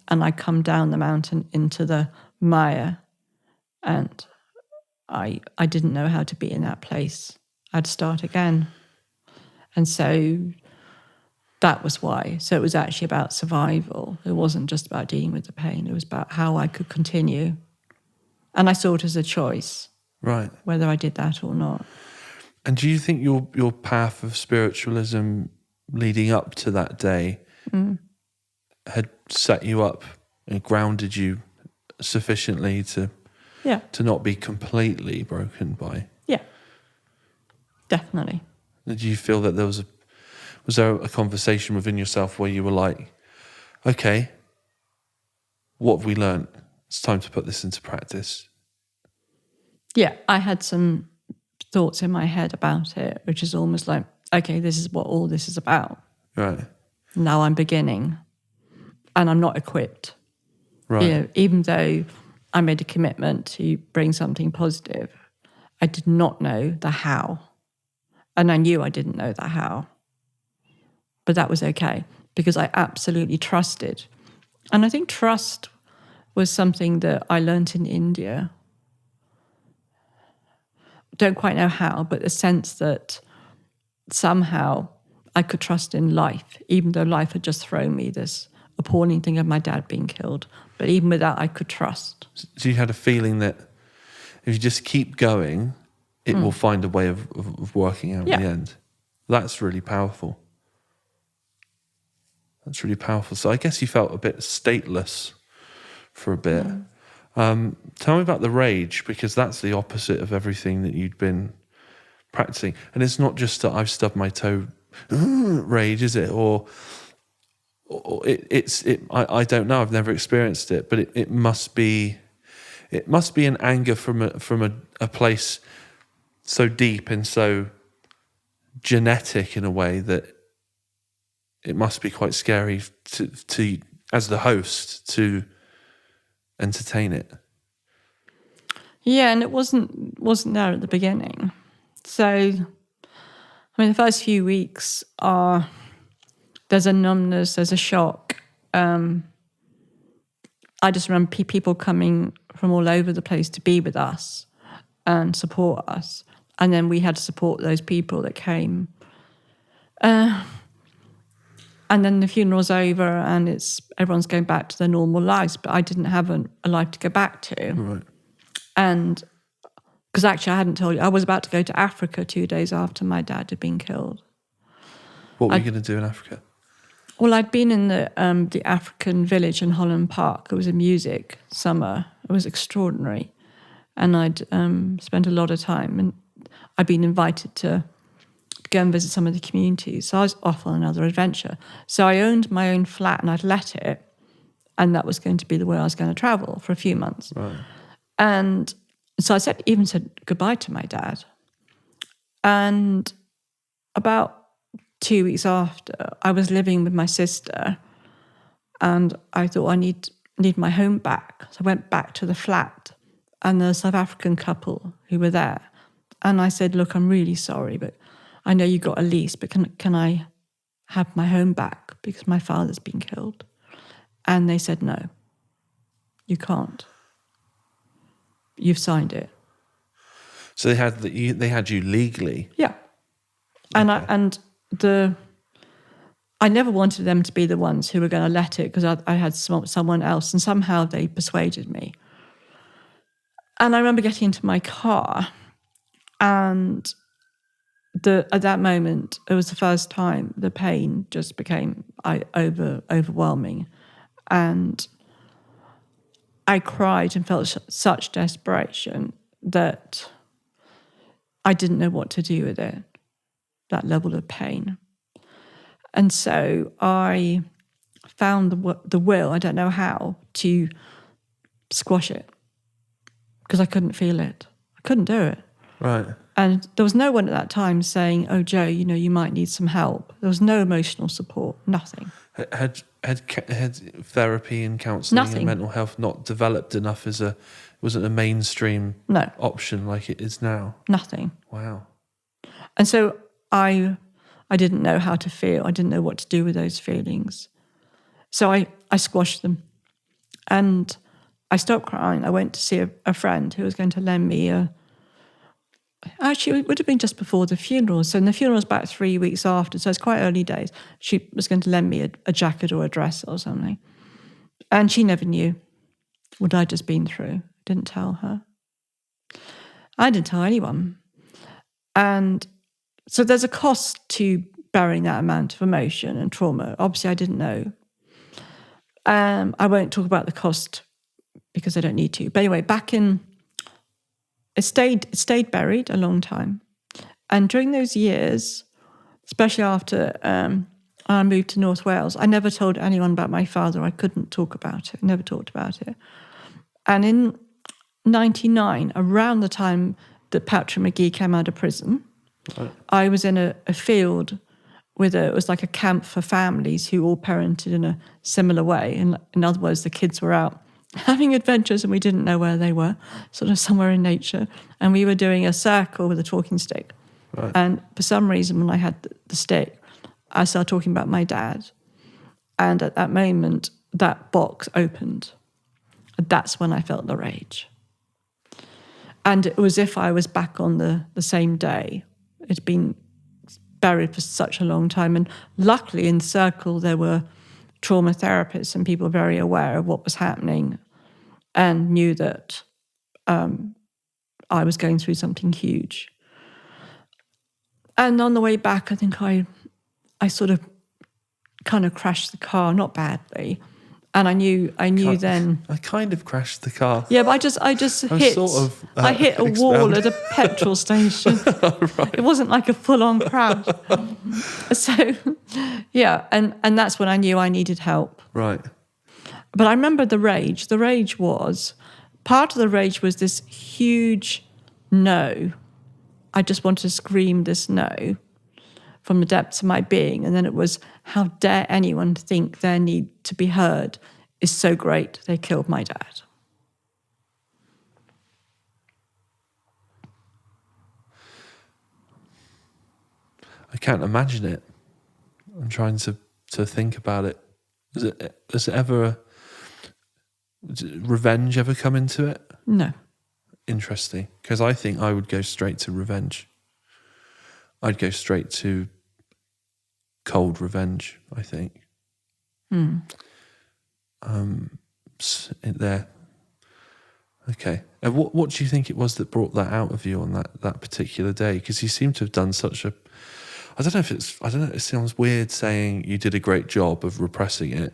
and I come down the mountain into the mire, and I didn't know how to be in that place. I'd start again. And so that was why. So it was actually about survival. It wasn't just about dealing with the pain. It was about how I could continue. And I saw it as a choice. Right. Whether I did that or not. And do you think your path of spiritualism leading up to that day had set you up and grounded you sufficiently to not be completely broken by? Yeah, definitely. Did you feel that was there a conversation within yourself where you were like, okay, what have we learned? It's time to put this into practice. Yeah, I had some thoughts in my head about it, which is almost like, okay, this is what all this is about. Right. Now I'm beginning, and I'm not equipped. Right. You know, even though I made a commitment to bring something positive, I did not know the how. And I knew I didn't know the how. But that was okay, because I absolutely trusted. And I think trust was something that I learned in India. Don't quite know how, but the sense that somehow I could trust in life, even though life had just thrown me this appalling thing of my dad being killed. But even with that, I could trust. So you had a feeling that if you just keep going, it will find a way of working out in the end. That's really powerful. That's really powerful. So I guess you felt a bit stateless for a bit. Tell me about the rage, because that's the opposite of everything that you'd been practicing. And it's not just that I've stubbed my toe rage, is it? Or I don't know. I've never experienced it, but it must be an anger from a place so deep and so genetic in a way that it must be quite scary to as the host to entertain it. Yeah, and it wasn't there at the beginning. So, I mean, the first few weeks are, there's a numbness, there's a shock. I just remember people coming from all over the place to be with us and support us. And then we had to support those people that came. And then the funeral's over and everyone's going back to their normal lives, but I didn't have a life to go back to. Right. And because actually I hadn't told you, I was about to go to Africa 2 days after my dad had been killed. What were you going to do in Africa? Well, I'd been in the African village in Holland Park. It was a music summer. It was extraordinary. And I'd spent a lot of time, and I'd been invited to go and visit some of the communities. So I was off on another adventure. So I owned my own flat and I'd let it. And that was going to be the way I was going to travel for a few months. Right. And so I even said goodbye to my dad. And about 2 weeks after, I was living with my sister, and I thought I need my home back. So I went back to the flat, and the South African couple who were there. And I said, look, I'm really sorry, but I know you got a lease, but can I have my home back because my father's been killed? And they said, no, you can't. You've signed it. So they had you legally. Yeah. And okay. I never wanted them to be the ones who were going to let it, because I had someone else, and somehow they persuaded me. And I remember getting into my car, and at that moment, it was the first time the pain just became overwhelming. And I cried and felt such desperation that I didn't know what to do with it, that level of pain. And so I found the will, I don't know how, to squash it, because I couldn't feel it. I couldn't do it. Right. And there was no one at that time saying, oh, Joe, you might need some help. There was no emotional support, nothing. Had therapy and counselling and Nothing. mental health not developed enough wasn't a mainstream No. option like it is now? Nothing. Wow. And so I didn't know how to feel. I didn't know what to do with those feelings. So I squashed them. And I stopped crying. I went to see a friend who was going to lend me actually, it would have been just before the funeral. So the funeral was about 3 weeks after, so it's quite early days. She was going to lend me a jacket or a dress or something. And she never knew what I'd just been through. Didn't tell her. I didn't tell anyone. And so there's a cost to bearing that amount of emotion and trauma. Obviously, I didn't know. I won't talk about the cost because I don't need to. But anyway, it stayed buried a long time. And during those years, especially after I moved to North Wales, I never told anyone about my father. I couldn't talk about it. I never talked about it. And in 1999, around the time that Patrick Magee came out of prison, right, I was in a field it was like a camp for families who all parented in a similar way. And in other words, the kids were out having adventures and we didn't know where they were, sort of somewhere in nature. And we were doing a circle with a talking stick. Right. And for some reason, when I had the stick, I started talking about my dad. And at that moment, that box opened. And that's when I felt the rage. And it was as if I was back on the same day. It'd been buried for such a long time. And luckily in the circle, there were trauma therapists and people very aware of what was happening and knew that I was going through something huge. And on the way back, I think I sort of kind of crashed the car, not badly. And I knew then. I kind of crashed the car. Yeah, but I just hit. I hit a wall at a petrol station. Right. It wasn't like a full-on crash. So, yeah, and that's when I knew I needed help. Right. But I remember the rage. The rage was, part of the rage was this huge no. I just wanted to scream this no from the depths of my being. And then it was, how dare anyone think their need to be heard is so great they killed my dad. I can't imagine it. I'm trying to think about it. Does revenge ever come into it? No. Interesting. Because I think I would go straight to revenge. I'd go straight to cold revenge, I think. There. Okay. And what do you think it was that brought that out of you on that particular day? Because you seem to have done such a... I don't know, it sounds weird saying you did a great job of repressing it.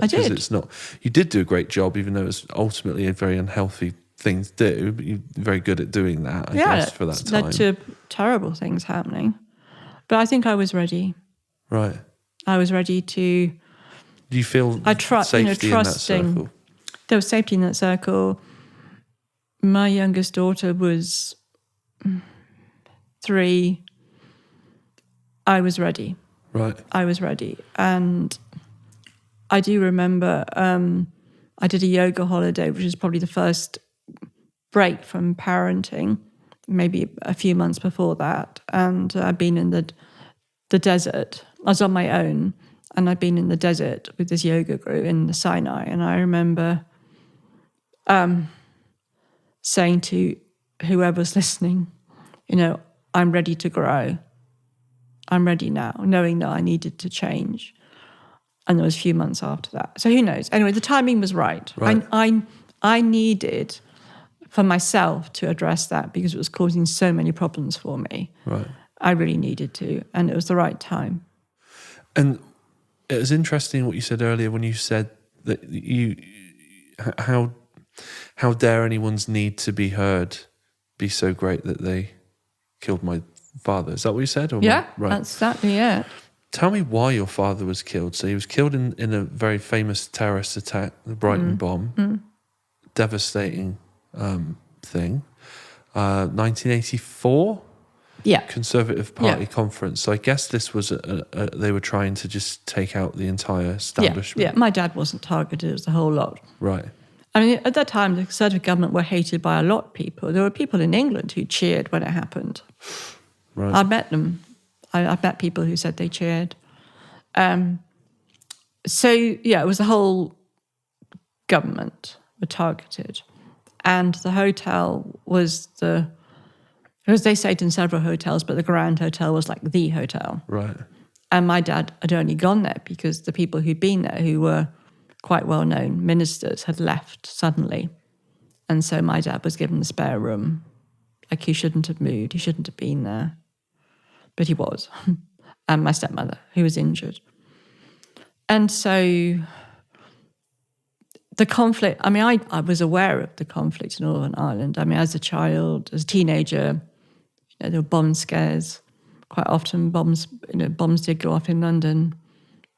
I did. It's not... You did do a great job, even though it was ultimately a very unhealthy thing to do, but you're very good at doing that, I guess, for that time. Led to terrible things happening. But I think I was ready. Right. I was ready to... Do you feel safety in that circle? There was safety in that circle. My youngest daughter was 3. I was ready. Right. I was ready. And I do remember I did a yoga holiday, which was probably the first break from parenting, maybe a few months before that. And I'd been in the desert. I was on my own, and I'd been in the desert with this yoga group in the Sinai. And I remember saying to whoever's listening, I'm ready to grow. I'm ready now, knowing that I needed to change. And there was a few months after that. So who knows? Anyway, the timing was right. I needed for myself to address that because it was causing so many problems for me. Right. I really needed to, and it was the right time. And it was interesting what you said earlier when you said that how dare anyone's need to be heard be so great that they killed my father. Is that what you said? Yeah, that's exactly it. Tell me why your father was killed. So he was killed in a very famous terrorist attack, the Brighton Bomb. Devastating thing. 1984? Conservative Party conference. So I guess this was they were trying to just take out the entire establishment. Yeah, my dad wasn't targeted, it was the whole lot. Right. I mean, at that time, the Conservative government were hated by a lot of people. There were people in England who cheered when it happened. Right. I met them. I met people who said they cheered. So, it was the whole government were targeted. And the hotel was as they stayed in several hotels, but the Grand Hotel was like the hotel. Right. And my dad had only gone there because the people who'd been there, who were quite well-known ministers, had left suddenly. And so my dad was given the spare room. Like, he shouldn't have moved. He shouldn't have been there. But he was. And my stepmother, who was injured. And so the conflict, I mean, I was aware of the conflict in Northern Ireland. I mean, as a child, as a teenager, there were bomb scares. Quite often bombs did go off in London.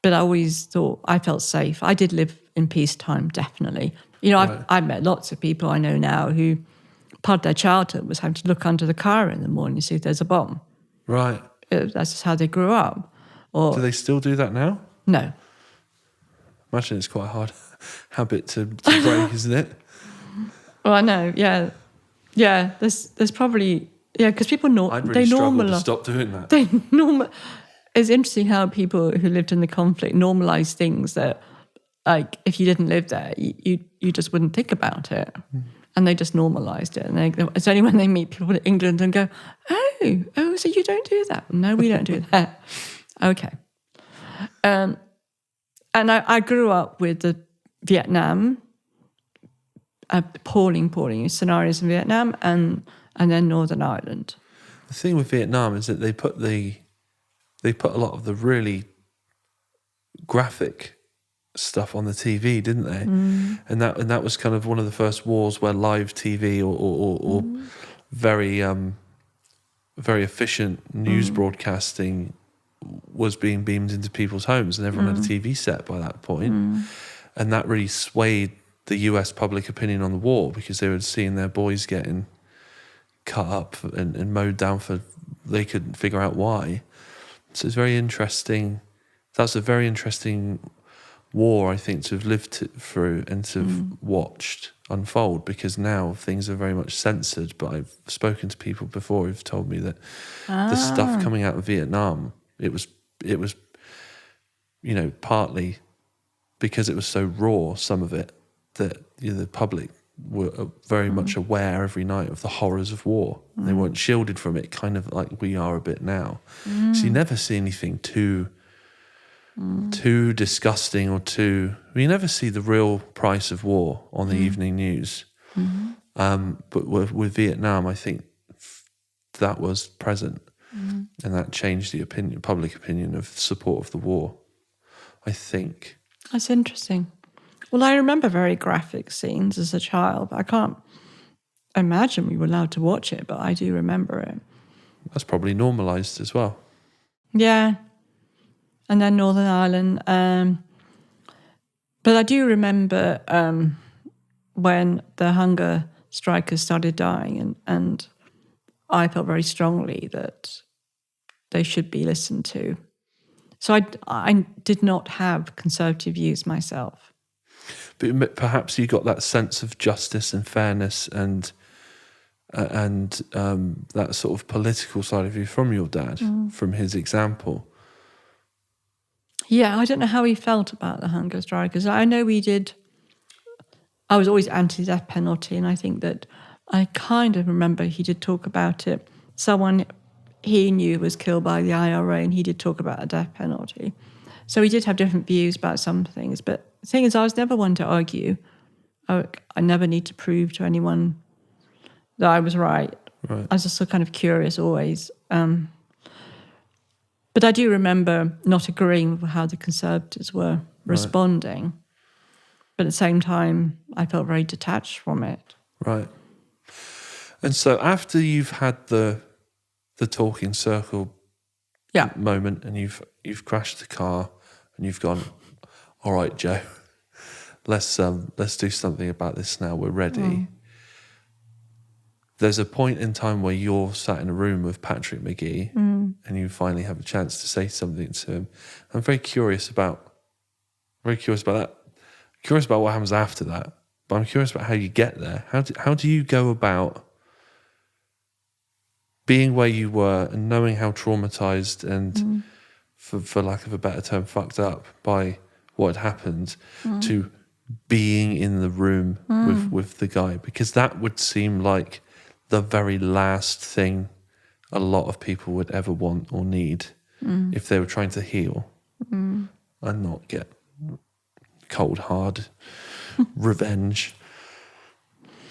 But I always thought I felt safe. I did live in peacetime, definitely. I've met lots of people I know now who part of their childhood was having to look under the car in the morning to see if there's a bomb. Right. That's just how they grew up. Do they still do that now? No. Imagine it's quite a hard habit to break, isn't it? Well, I know, yeah. Yeah, there's probably... Yeah, because people I'd really struggle to stop doing that. It's interesting how people who lived in the conflict normalise things that, like, if you didn't live there, you just wouldn't think about it. And they just normalised it. And it's only when they meet people in England and go, oh, so you don't do that? No, we don't do that. Okay. And I grew up with the Vietnam, appalling scenarios in Vietnam, and then Northern Ireland. The thing with Vietnam is that they put a lot of the really graphic stuff on the TV, didn't they? And that was kind of one of the first wars where live TV or very very efficient news broadcasting was being beamed into people's homes, and everyone had a TV set by that point. And that really swayed the US public opinion on the war, because they were seeing their boys getting cut up and mowed down for they couldn't figure out why. So it's very interesting. That's a very interesting war, I think, to have lived through and to have watched unfold, because now things are very much censored. But I've spoken to people before who've told me that the stuff coming out of Vietnam, it was partly because it was so raw, some of it, that the public were very much aware every night of the horrors of war. They weren't shielded from it, kind of like we are a bit now. So you never see anything too disgusting or you never see the real price of war on the evening news. But with Vietnam, I think that was present, and that changed the public opinion of support of the war, I think. That's interesting. Well, I remember very graphic scenes as a child. I can't imagine we were allowed to watch it, but I do remember it. That's probably normalised as well. Yeah. And then Northern Ireland. But I do remember when the hunger strikers started dying, and I felt very strongly that they should be listened to. So I did not have conservative views myself. But perhaps you got that sense of justice and fairness and that sort of political side of you from your dad, from his example. Yeah, I don't know how he felt about the hunger strikers. I know I was always anti-death penalty, and I think that I kind of remember he did talk about it. Someone he knew was killed by the IRA, and he did talk about a death penalty. So he did have different views about some things. But the thing is, I was never one to argue. I never need to prove to anyone that I was right. I was just so kind of curious always. But I do remember not agreeing with how the Conservatives were responding. But at the same time, I felt very detached from it. Right. And so after you've had the talking circle moment, and you've crashed the car and you've gone, all right, Joe, let's do something about this now. We're ready. there's a point in time where you're sat in a room with Patrick Magee and you finally have a chance to say something to him. I'm very curious about that. Curious about what happens after that, but I'm curious about how you get there. How do you go about being where you were and knowing how traumatized and, for lack of a better term, fucked up by what had happened, to being in the room with the guy? Because that would seem like the very last thing a lot of people would ever want or need if they were trying to heal and not get cold, hard revenge.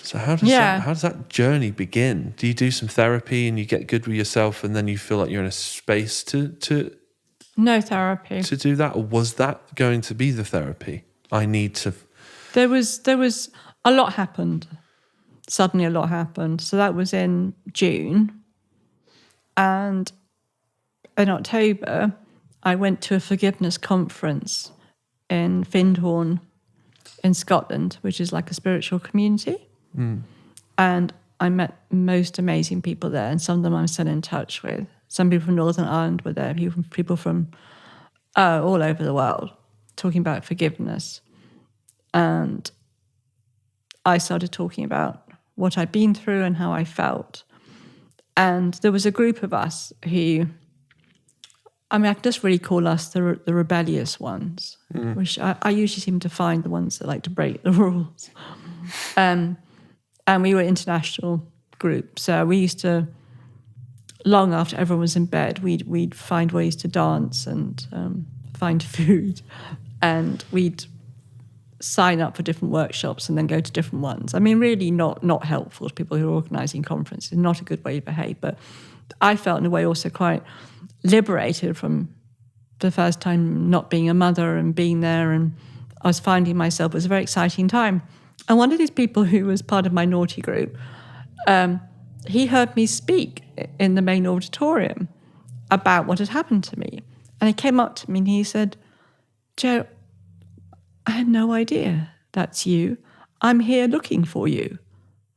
So how does that journey begin? Do you do some therapy and you get good with yourself and then you feel like you're in a space to No therapy. to do that? Or was that going to be the therapy? There was a lot happened. Suddenly a lot happened. So that was in June. And in October, I went to a forgiveness conference in Findhorn in Scotland, which is like a spiritual community. And I met most amazing people there, and some of them I'm still in touch with. Some people from Northern Ireland were there, people from all over the world, talking about forgiveness. And I started talking about what I'd been through and how I felt. And there was a group of us who, I can just really call us the rebellious ones, which I usually seem to find the ones that like to break the rules. And we were an international group. So we used to, long after everyone was in bed, we'd find ways to dance and find food. And we'd sign up for different workshops and then go to different ones. Really not helpful to people who are organising conferences, not a good way to behave. But I felt in a way also quite liberated from the first time not being a mother and being there, and I was finding myself. It was a very exciting time. And one of these people who was part of my naughty group, he heard me speak in the main auditorium about what had happened to me. And he came up to me and he said, "Jo, I had no idea that's you. I'm here looking for you."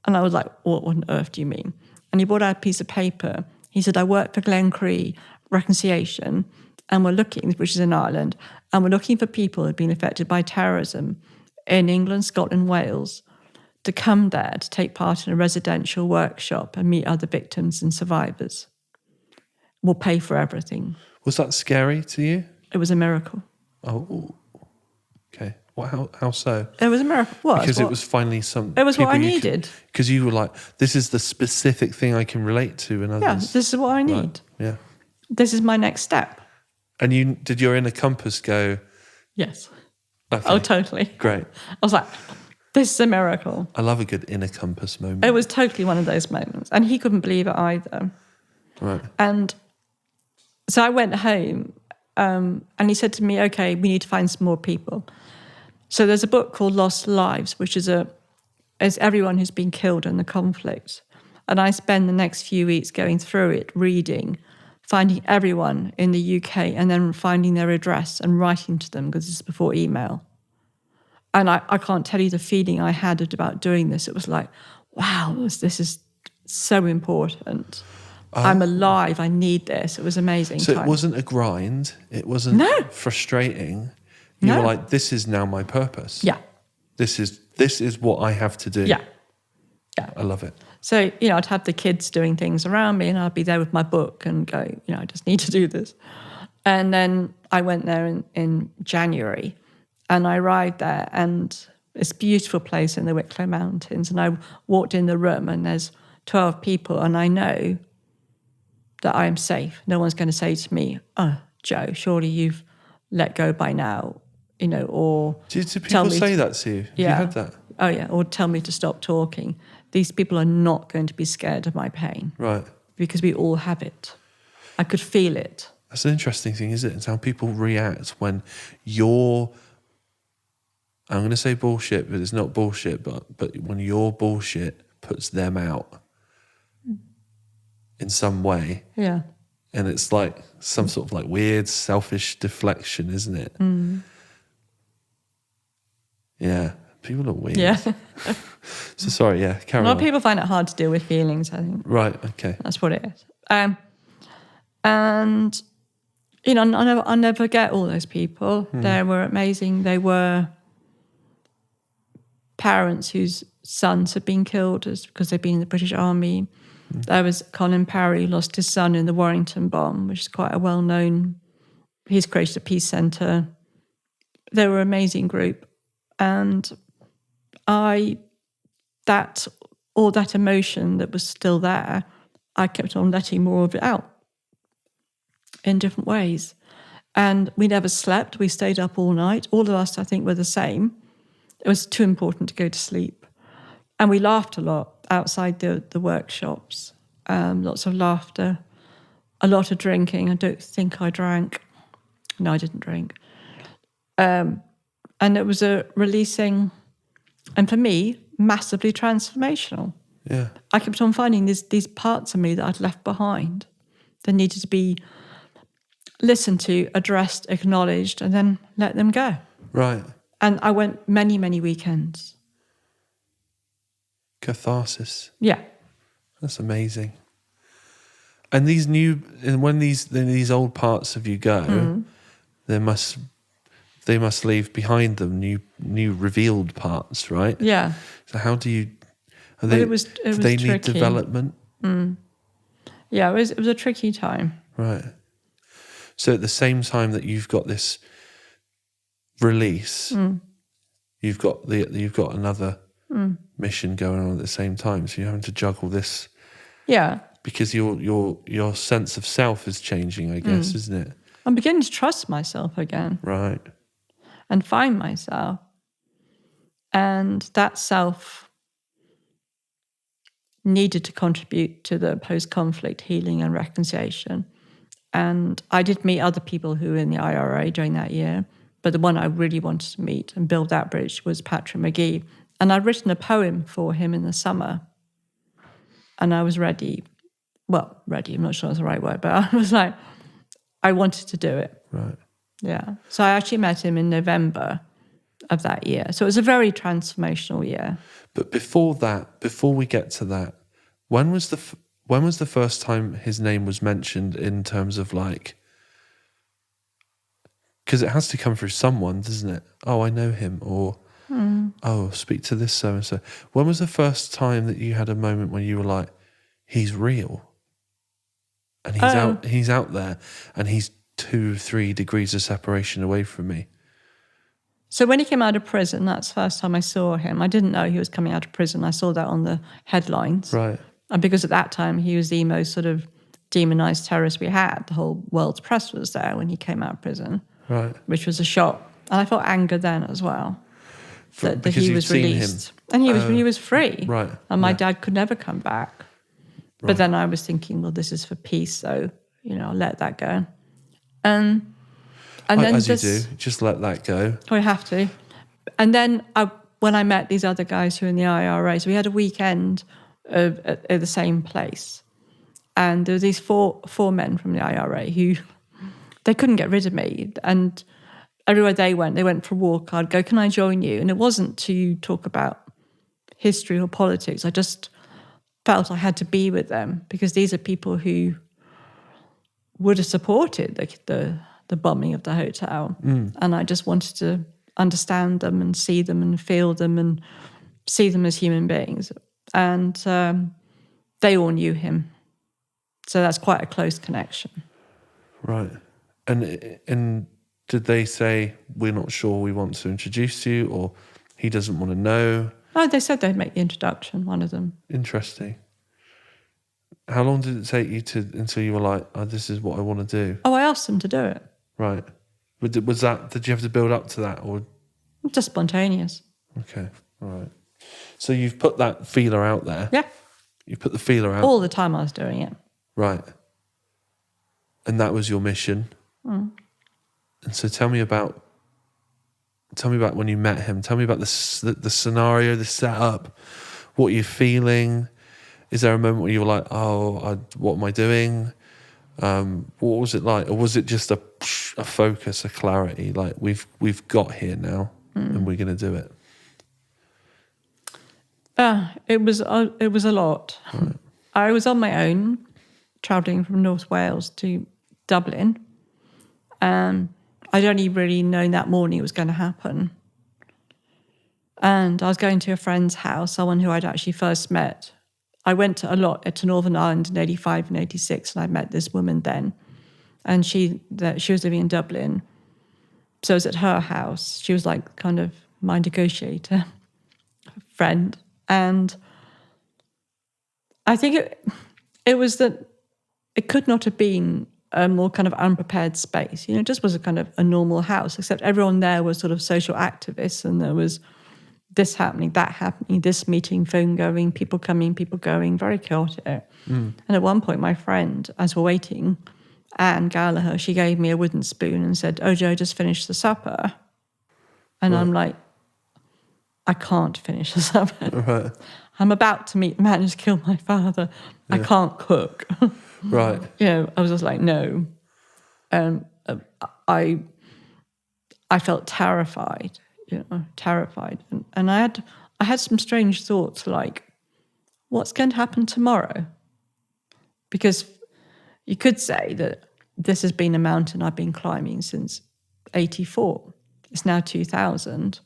And I was like, "What on earth do you mean?" And he brought out a piece of paper. He said, "I work for Glencree Reconciliation, and we're looking," which is in Ireland, "and we're looking for people who've been affected by terrorism in England, Scotland, Wales, to come there to take part in a residential workshop and meet other victims and survivors. We'll pay for everything." Was that scary to you? It was a miracle. Oh, okay. How so? It was a miracle. What? Because it was finally some. It was what I needed. Because you were like, this is the specific thing I can relate to in others. Yeah, this is what I need. Right. Yeah. This is my next step. And did your inner compass go? Yes. Okay. Oh, totally. Great. I was like, this is a miracle. I love a good inner compass moment. It was totally one of those moments. And he couldn't believe it either. Right. And so I went home and he said to me, "Okay, we need to find some more people." So there's a book called Lost Lives, which is everyone who's been killed in the conflict. And I spend the next few weeks going through it, reading, finding everyone in the UK and then finding their address and writing to them, because this is before email. And I can't tell you the feeling I had about doing this. It was like, wow, this is so important. I'm alive. I need this. It was amazing. So time. It wasn't a grind. It wasn't frustrating. You were like, this is now my purpose. Yeah. This is what I have to do. Yeah. Yeah. I love it. So, I'd have the kids doing things around me and I'd be there with my book and go, I just need to do this. And then I went there in January and I arrived there and it's a beautiful place in the Wicklow Mountains. And I walked in the room and there's 12 people and I know that I am safe. No one's going to say to me, "Oh, Jo, surely you've let go by now," or Did people say that to you? Yeah. You had that? Oh, yeah, or tell me to stop talking. These people are not going to be scared of my pain. Right. Because we all have it. I could feel it. That's an interesting thing, isn't it? It's how people react when you're, I'm going to say bullshit, but it's not bullshit, but when your bullshit puts them out in some way. Yeah. And it's like some sort of like weird selfish deflection, isn't it? Yeah. People are weird. Yeah. So sorry, yeah, carry A lot on. of people find it hard to deal with feelings, I think. Right, okay. That's what it is. And, you know, I'll never forget all those people. They were amazing. They were parents whose sons had been killed because they'd been in the British Army. There was Colin Parry, who lost his son in the Warrington Bomb, which is quite a well-known... He's created a peace centre. They were an amazing group. And all that emotion that was still there, I kept on letting more of it out in different ways. And we never slept. We stayed up all night. All of us, I think, were the same. It was too important to go to sleep. And we laughed a lot outside the workshops. Lots of laughter, a lot of drinking. I don't think I drank. No, I didn't drink. And it was a releasing, and for me, massively transformational. Yeah. I kept on finding these parts of me that I'd left behind that needed to be listened to, addressed, acknowledged, and then let them go. Right. And I went many, many weekends. Catharsis. Yeah. That's amazing. And when these old parts of you go, they must leave behind them new revealed parts, right? Yeah. So how do you? It was they tricky. need development. Yeah, it was a tricky time. Right. So at the same time that you've got this release, you've got another mission going on at the same time. So you're having to juggle this. Yeah. Because your sense of self is changing, I guess, isn't it? I'm beginning to trust myself again. Right. And find myself. And that self needed to contribute to the post-conflict healing and reconciliation. And I did meet other people who were in the IRA during that year, but the one I really wanted to meet and build that bridge was Patrick Magee. And I'd written a poem for him in the summer. And I was ready. Well, ready, I'm not sure that's the right word, but I was like, I wanted to do it. Right. Yeah. So I actually met him in November of that year. So it was a very transformational year. But before we get to that, when was the first time his name was mentioned in terms of like, because it has to come through someone, doesn't it? Oh, I know him, or oh, speak to this so and so. When was the first time that you had a moment when you were like, he's real? And he's out there, and he's 2-3 degrees of separation away from me. So when he came out of prison, that's the first time I saw him. I didn't know he was coming out of prison. I saw that on the headlines. Right. And because at that time he was the most sort of demonized terrorist we had. The whole world's press was there when he came out of prison. Right. Which was a shock. And I felt anger then as well. That he was released. And he was free. Right. And my dad could never come back. But then I was thinking, well, this is for peace, so, I'll let that go. And then as you do, just let that go. I have to. And then when I met these other guys who were in the IRA, so we had a weekend at the same place. And there were these four men from the IRA who, they couldn't get rid of me. And everywhere they went for a walk. I'd go, can I join you? And it wasn't to talk about history or politics. I just felt I had to be with them because these are people who would have supported the bombing of the hotel. And I just wanted to understand them and see them and feel them and see them as human beings. And they all knew him. So that's quite a close connection. Right. And did they say, we're not sure we want to introduce you, or he doesn't want to know? Oh, they said they'd make the introduction, one of them. Interesting. How long did it take you until you were like, oh, this is what I want to do? Oh, I asked them to do it. Right. Did you have to build up to that, or? Just spontaneous. Okay. All right. So you've put that feeler out there. Yeah. You put the feeler out. All the time I was doing it. Right. And that was your mission. And so tell me about when you met him. Tell me about the scenario, the setup, what you're feeling. Is there a moment where you were like, what am I doing? What was it like? Or was it just a focus, a clarity? Like, we've got here now and we're going to do it. It was a lot. Right. I was on my own, travelling from North Wales to Dublin. I'd only really known that morning it was going to happen. And I was going to a friend's house, someone who I'd actually first met. I went a lot to Northern Ireland in 85 and 86, and I met this woman then. And she was living in Dublin. So I was at her house. She was like kind of my negotiator friend. And I think it was that it could not have been a more kind of unprepared space. You know, it just was a kind of a normal house, except everyone there was sort of social activists, and there was this happening, that happening, this meeting, phone going, people coming, people going, very chaotic. And at one point, my friend, as we're waiting, Anne Gallagher, she gave me a wooden spoon and said, "Oh, Joe, just finish the supper." And I'm like, I can't finish the supper. Right. I'm about to meet the man who's killed my father. Yeah. I can't cook. Right. You know, I was just like, no. I felt terrified, terrified. And I had some strange thoughts like, what's going to happen tomorrow? Because you could say that this has been a mountain I've been climbing since 84. It's now 2000,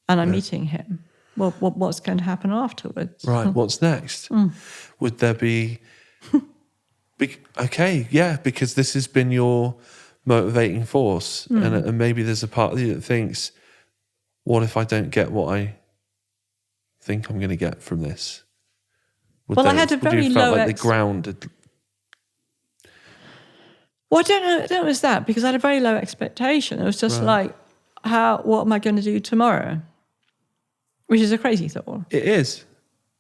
and I'm meeting him. Well, what's going to happen afterwards? Right, what's next? Would there be... Okay, yeah, because this has been your motivating force. And maybe there's a part of you that thinks, what if I don't get what I think I'm going to get from this? I had a very low... Like the ground had... Well, I don't know if it was that, because I had a very low expectation. It was just like, what am I going to do tomorrow? Which is a crazy thought. It is.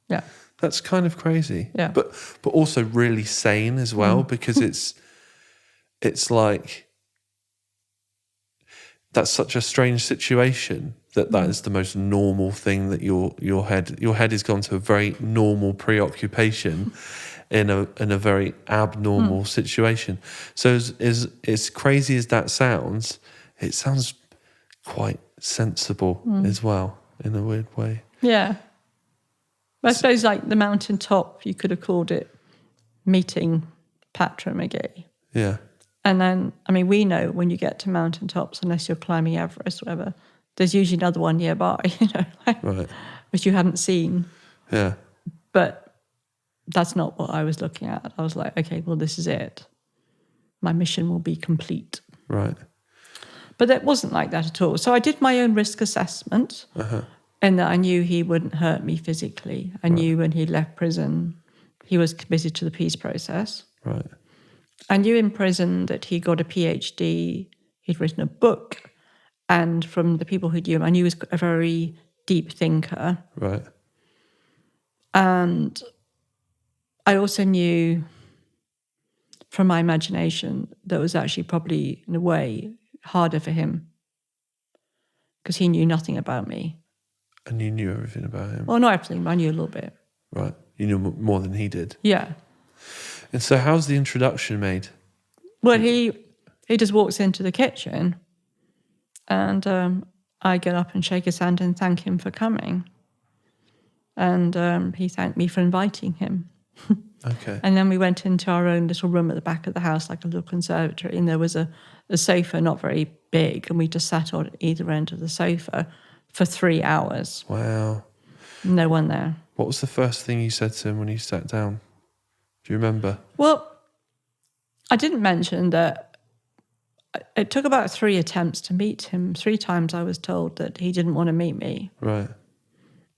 Yeah. That's kind of crazy. Yeah. But also really sane as well, because it's like, that's such a strange situation that is the most normal thing that your head has gone to a very normal preoccupation in a very abnormal situation. So as crazy as that sounds, it sounds quite sensible as well, in a weird way. Yeah. I suppose like the mountaintop, you could have called it meeting Patrick Magee. Yeah. And then, I mean, we know when you get to mountaintops, unless you're climbing Everest or whatever, there's usually another one nearby, right. which you haven't seen. Yeah. But that's not what I was looking at. I was like, okay, well, this is it. My mission will be complete. Right. But it wasn't like that at all. So I did my own risk assessment. And that I knew he wouldn't hurt me physically. I knew when he left prison, he was committed to the peace process. Right. I knew in prison that he got a PhD, he'd written a book, and from the people who knew him, I knew he was a very deep thinker. Right. And I also knew from my imagination that it was actually probably, in a way, harder for him because he knew nothing about me. And you knew everything about him? Well, not everything, but I knew a little bit. Right. You knew more than he did? Yeah. And so how's the introduction made? Well, he just walks into the kitchen and I get up and shake his hand and thank him for coming. And he thanked me for inviting him. Okay. And then we went into our own little room at the back of the house, like a little conservatory, and there was a sofa, not very big, and we just sat on either end of the sofa for 3 hours. Wow. No one there. What was the first thing you said to him when you sat down? Do you remember? Well, I didn't mention that it took about 3 attempts to meet him. 3 times I was told that he didn't want to meet me. Right.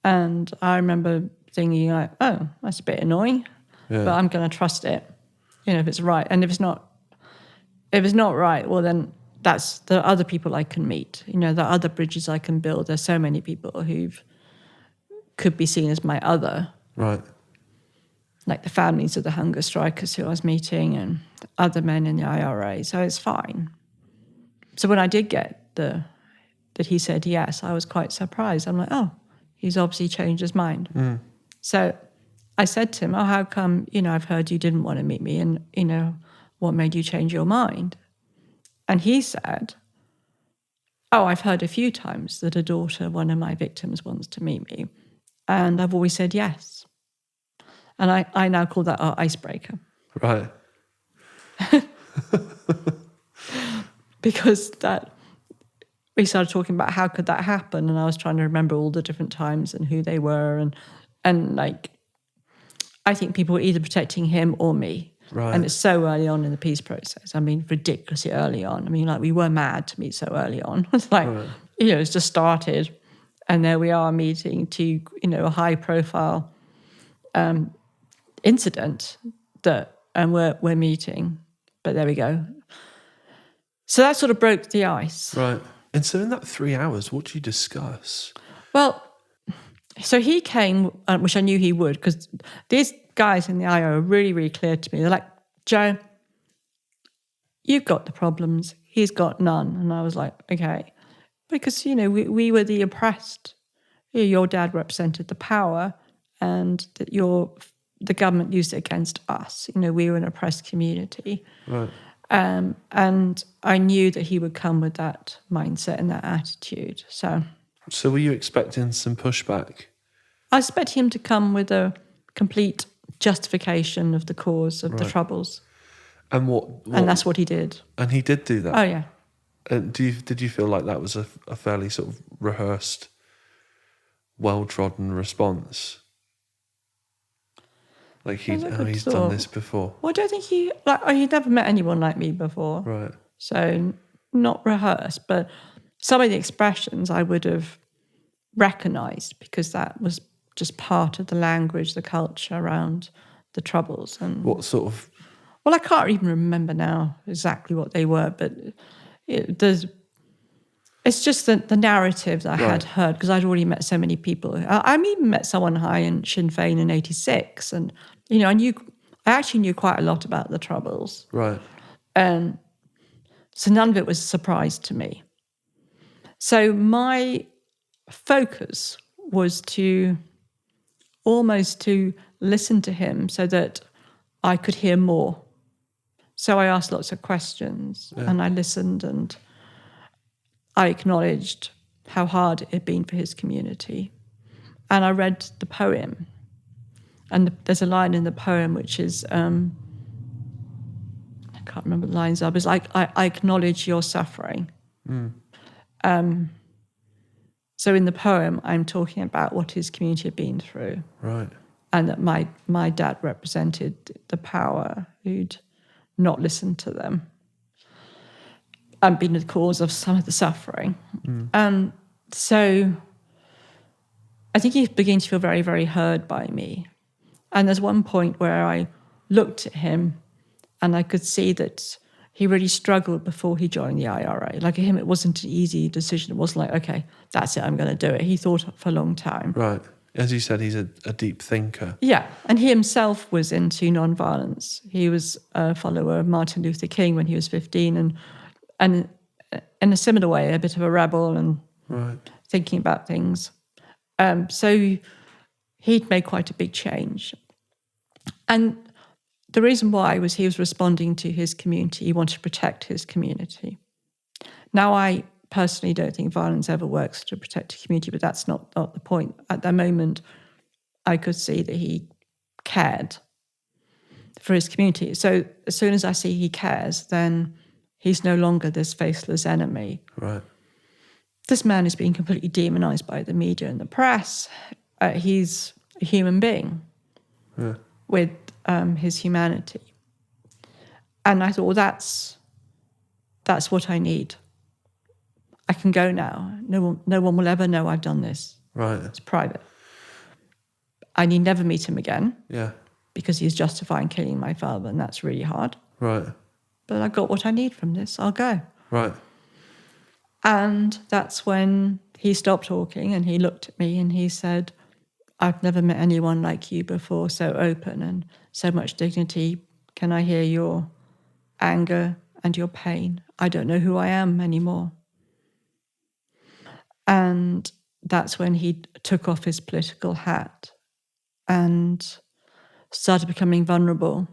And I remember thinking like, oh, that's a bit annoying, but I'm going to trust it, if it's right. And if it's not right, well then that's the other people I can meet. There are other bridges I can build. There's so many people who could be seen as my other. Right. Like the families of the hunger strikers who I was meeting and other men in the IRA. So it's fine. So when I did get that he said yes, I was quite surprised. I'm like, oh, he's obviously changed his mind. So I said to him, oh, how come, I've heard you didn't want to meet me and, what made you change your mind? And he said, oh, I've heard a few times that a daughter, one of my victims, wants to meet me. And I've always said yes. And I now call that our icebreaker. Right. Because we started talking about how could that happen, and I was trying to remember all the different times and who they were, and like, I think people were either protecting him or me. Right. And it's so early on in the peace process. I mean, ridiculously early on. I mean, like, we were mad to meet so early on. It's like, it's just started, and there we are meeting to, a high profile incident and we're meeting. But there we go. So that sort of broke the ice. Right. And so in that 3 hours, what did you discuss? Well, so he came, which I knew he would, because these guys in the IO are really, really clear to me. They're like, Joe, you've got the problems. He's got none. And I was like, okay. Because, we were the oppressed. Your dad represented the power, and that the government used it against us. We were an oppressed community. Right. And I knew that he would come with that mindset and that attitude. So were you expecting some pushback? I expect him to come with a complete justification of the cause of the Troubles. And what? And that's what he did. And he did do that? Oh, yeah. And did you feel like that was a fairly sort of rehearsed, well-trodden response? Like he's done this before? Well, I don't think he'd never met anyone like me before. Right. So not rehearsed, but some of the expressions I would have recognised, because that was just part of the language, the culture around the Troubles. And what sort of? Well, I can't even remember now exactly what they were, but it's just the narrative that I had heard, because I'd already met so many people. I even met someone high in Sinn Féin in '86, and I actually knew quite a lot about the Troubles. Right. And so none of it was a surprise to me. So my focus was to listen to him so that I could hear more. So I asked lots of questions, and I listened, and I acknowledged how hard it had been for his community. And I read the poem. And there's a line in the poem which is, I can't remember the lines of, it's like, I acknowledge your suffering. So in the poem, I'm talking about what his community had been through. Right. And that my dad represented the power who'd not listened to them and been the cause of some of the suffering. So I think he began to feel very, very heard by me. And there's one point where I looked at him and I could see that he really struggled before he joined the IRA. Like, for him, it wasn't an easy decision. It wasn't like, okay, that's it, I'm going to do it. He thought for a long time. Right. As you said, he's a deep thinker. Yeah, and he himself was into nonviolence. He was a follower of Martin Luther King when he was 15, and in a similar way, a bit of a rebel and thinking about things. So he'd made quite a big change. And the reason why was he was responding to his community. He wanted to protect his community. Now, I personally don't think violence ever works to protect a community, but that's not the point. At that moment, I could see that he cared for his community. So as soon as I see he cares, then he's no longer this faceless enemy. Right. This man is being completely demonized by the media and the press. He's a human being with his humanity. And I thought, well, that's what I need. I can go now. No one will ever know I've done this. Right. It's private. I need never meet him again. Yeah. Because he's justifying killing my father, and that's really hard. Right. But I got what I need from this. I'll go. Right. And that's when he stopped talking and he looked at me and he said, I've never met anyone like you before, so open and so much dignity. Can I hear your anger and your pain? I don't know who I am anymore. And that's when he took off his political hat and started becoming vulnerable.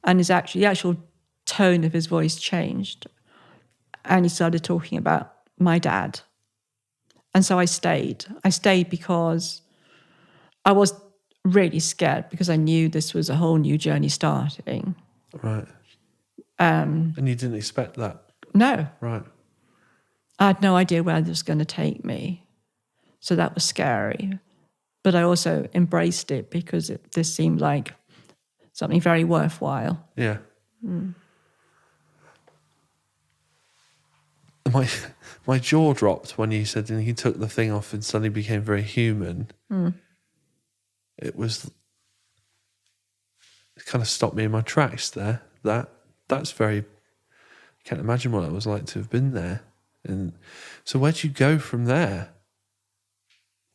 And the actual tone of his voice changed. And he started talking about my dad. And so I stayed. I stayed because I was really scared because I knew this was a whole new journey starting. Right. And you didn't expect that? No. Right. I had no idea where this was going to take me. So that was scary. But I also embraced it because this seemed like something very worthwhile. Yeah. My jaw dropped when you said, and he took the thing off and suddenly became very human. It kind of stopped me in my tracks there. That's very, I can't imagine what it was like to have been there. And so where'd you go from there?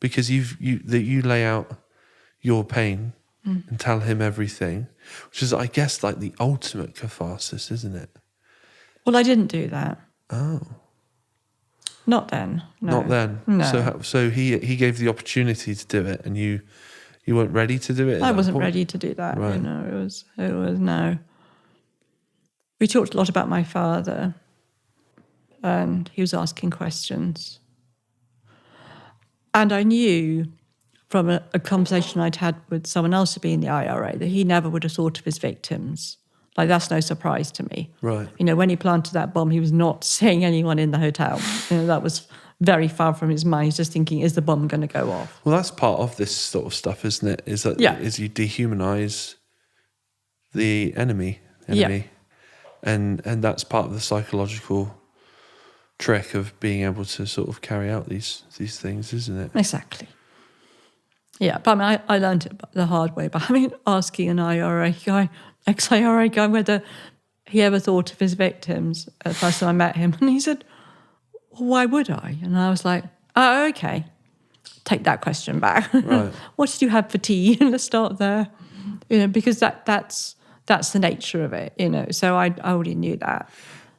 Because you lay out your pain and tell him everything, which is, I guess, like the ultimate catharsis, isn't it? Well, I didn't do that. Oh. Not then. No. Not then. No. So he gave the opportunity to do it, and you weren't ready to do it. I wasn't ready to do that. Right. You know, it was no. We talked a lot about my father, and he was asking questions, and I knew from a conversation I'd had with someone else who'd been in the IRA that he never would have thought of his victims. Like, that's no surprise to me. Right. You know, when he planted that bomb, he was not seeing anyone in the hotel. You know, that was very far from his mind. He's just thinking, is the bomb going to go off? Well, that's part of this sort of stuff, isn't it? Is you dehumanize the enemy. And that's part of the psychological trick of being able to sort of carry out these things, isn't it? Exactly. Yeah, but I mean, I learned it the hard way by asking an ex-IRA guy, whether he ever thought of his victims at the first time I met him. And he said, well, why would I? And I was like, oh, okay. Take that question back. Right. What did you have for tea? Let's start there. You know, because that's the nature of it, you know. So I already knew that.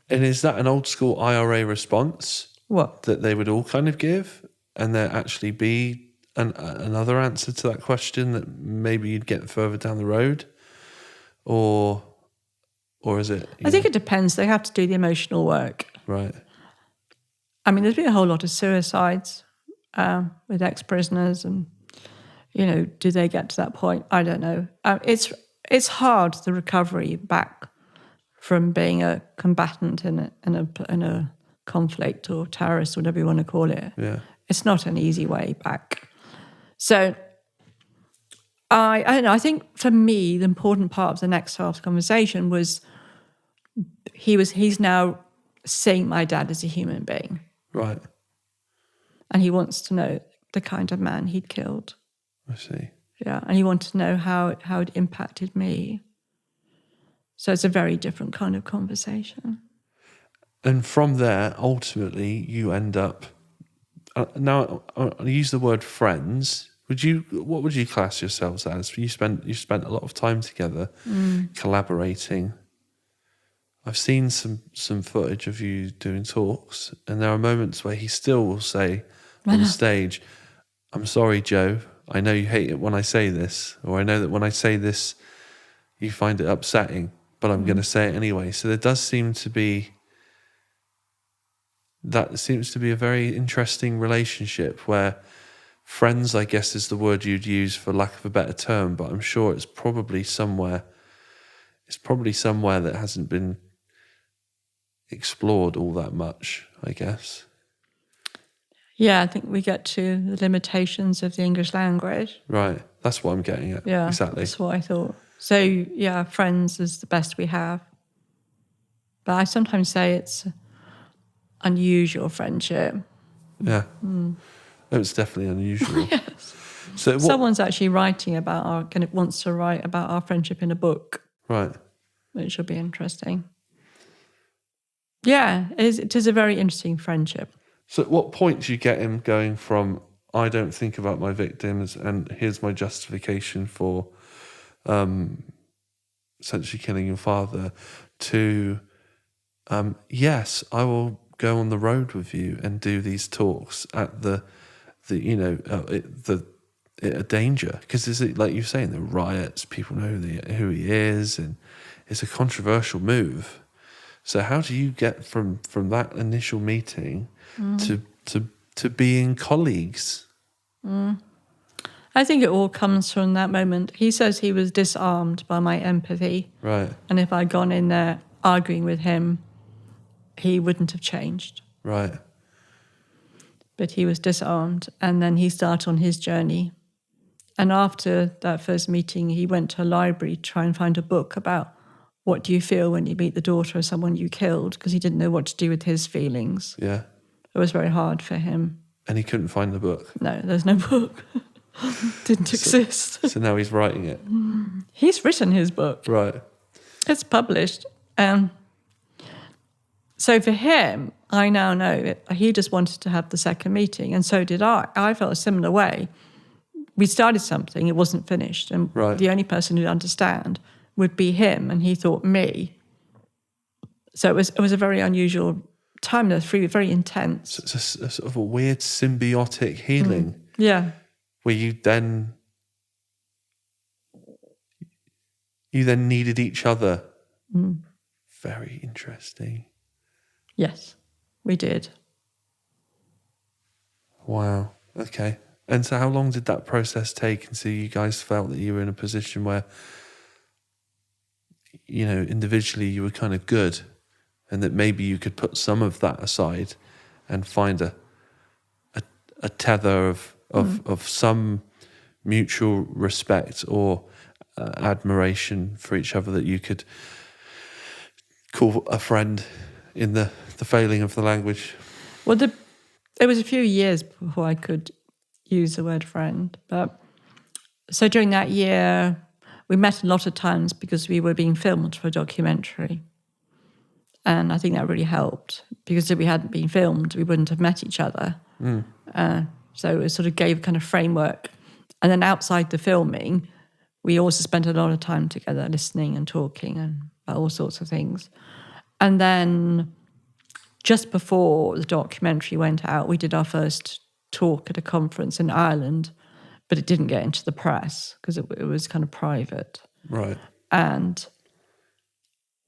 And is that an old school IRA response? What? That they would all kind of give, and there actually be another answer to that question that maybe you'd get further down the road? Or is it? I think it depends. They have to do the emotional work. Right. I mean, there's been a whole lot of suicides with ex-prisoners, and, you know, do they get to that point? I don't know. It's hard, the recovery back from being a combatant in a conflict or terrorist, whatever you want to call it. Yeah. It's not an easy way back. So I don't know. I think for me, the important part of the next half of the conversation was he's now seeing my dad as a human being. Right. And he wants to know the kind of man he'd killed. I see. Yeah, and he wanted to know how it impacted me. So it's a very different kind of conversation. And from there, ultimately, you end up. Now, I use the word friends. What would you class yourselves as? You spent a lot of time together, collaborating. I've seen some footage of you doing talks, and there are moments where he still will say on stage, "I'm sorry, Joe. I know you hate it when I say this, or I know that when I say this, you find it upsetting, but I'm going to say it anyway." So there does seem to be. That seems to be a very interesting relationship where friends, I guess, is the word you'd use for lack of a better term, but I'm sure it's probably somewhere that hasn't been explored all that much, I guess. Yeah, I think we get to the limitations of the English language. Right, that's what I'm getting at. Yeah, exactly. That's what I thought. So, yeah, friends is the best we have. But I sometimes say it's unusual friendship. Yeah. It's definitely unusual. Yes. So someone's actually wants to write about our friendship in a book. Right. Which will be interesting. Yeah, it is a very interesting friendship. So at what point do you get him going from, I don't think about my victims and here's my justification for essentially killing your father, to yes, I will go on the road with you and do these talks at a danger, because is it like you're saying, the riots, people know who he is, and it's a controversial move. So how do you get from that initial meeting to being colleagues? I I think it all comes from that moment. He says he was disarmed by my empathy. Right. And if I'd gone in there arguing with him, he wouldn't have changed. Right. But he was disarmed. And then he started on his journey. And after that first meeting, he went to a library to try and find a book about what do you feel when you meet the daughter of someone you killed, because he didn't know what to do with his feelings. Yeah. It was very hard for him. And he couldn't find the book. No, there's no book. Didn't exist. So now he's writing it. He's written his book. Right. It's published. So for him, I now know that he just wanted to have the second meeting, and so did I. I felt a similar way. We started something, it wasn't finished, and the only person who'd understand would be him, and he thought me. So it was a very unusual time. It was very intense. So it's a sort of a weird symbiotic healing. Yeah. Where you then needed each other. Very interesting. Yes, we did. Wow. Okay. And so how long did that process take until you guys felt that you were in a position where, you know, individually you were kind of good, and that maybe you could put some of that aside and find a tether of some mutual respect or admiration for each other that you could call a friend in the failing of the language? Well, it was a few years before I could use the word friend. But so during that year, we met a lot of times because we were being filmed for a documentary. And I think that really helped, because if we hadn't been filmed, we wouldn't have met each other. So it sort of gave a kind of framework. And then outside the filming, we also spent a lot of time together listening and talking and about all sorts of things. And then just before the documentary went out, we did our first talk at a conference in Ireland, but it didn't get into the press because it was kind of private. Right. And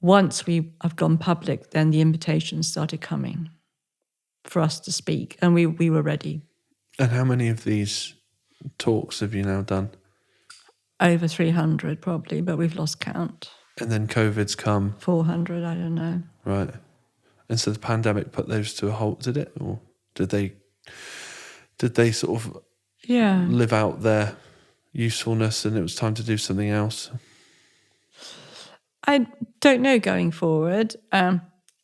once we have gone public, then the invitations started coming for us to speak, and we were ready. And how many of these talks have you now done? Over 300 probably, but we've lost count. And then COVID's come. 400, I don't know. Right. And so the pandemic put those to a halt, did it? Or did they sort of live out their usefulness and it was time to do something else? I don't know going forward.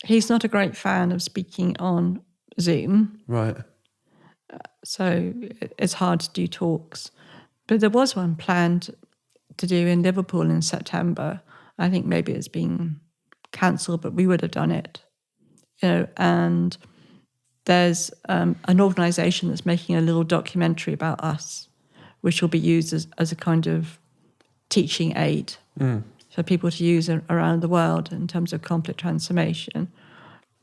He's not a great fan of speaking on Zoom. Right. So it's hard to do talks. But there was one planned to do in Liverpool in September. I think maybe it's been cancelled, but we would have done it. You know, and there's an organisation that's making a little documentary about us, which will be used as a kind of teaching aid for people to use around the world in terms of conflict transformation.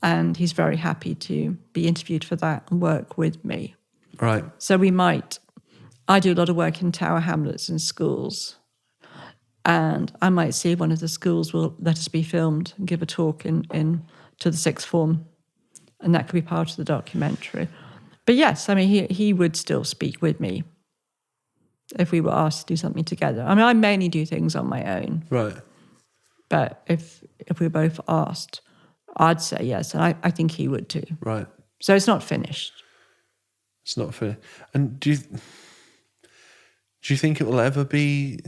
And he's very happy to be interviewed for that and work with me. Right. So I do a lot of work in Tower Hamlets and schools. And I might see one of the schools will let us be filmed and give a talk to the sixth form. And that could be part of the documentary. But yes, I mean, he would still speak with me if we were asked to do something together. I mean, I mainly do things on my own. Right. But if we were both asked, I'd say yes. And I think he would too. Right. So it's not finished. It's not finished. And do you think it will ever be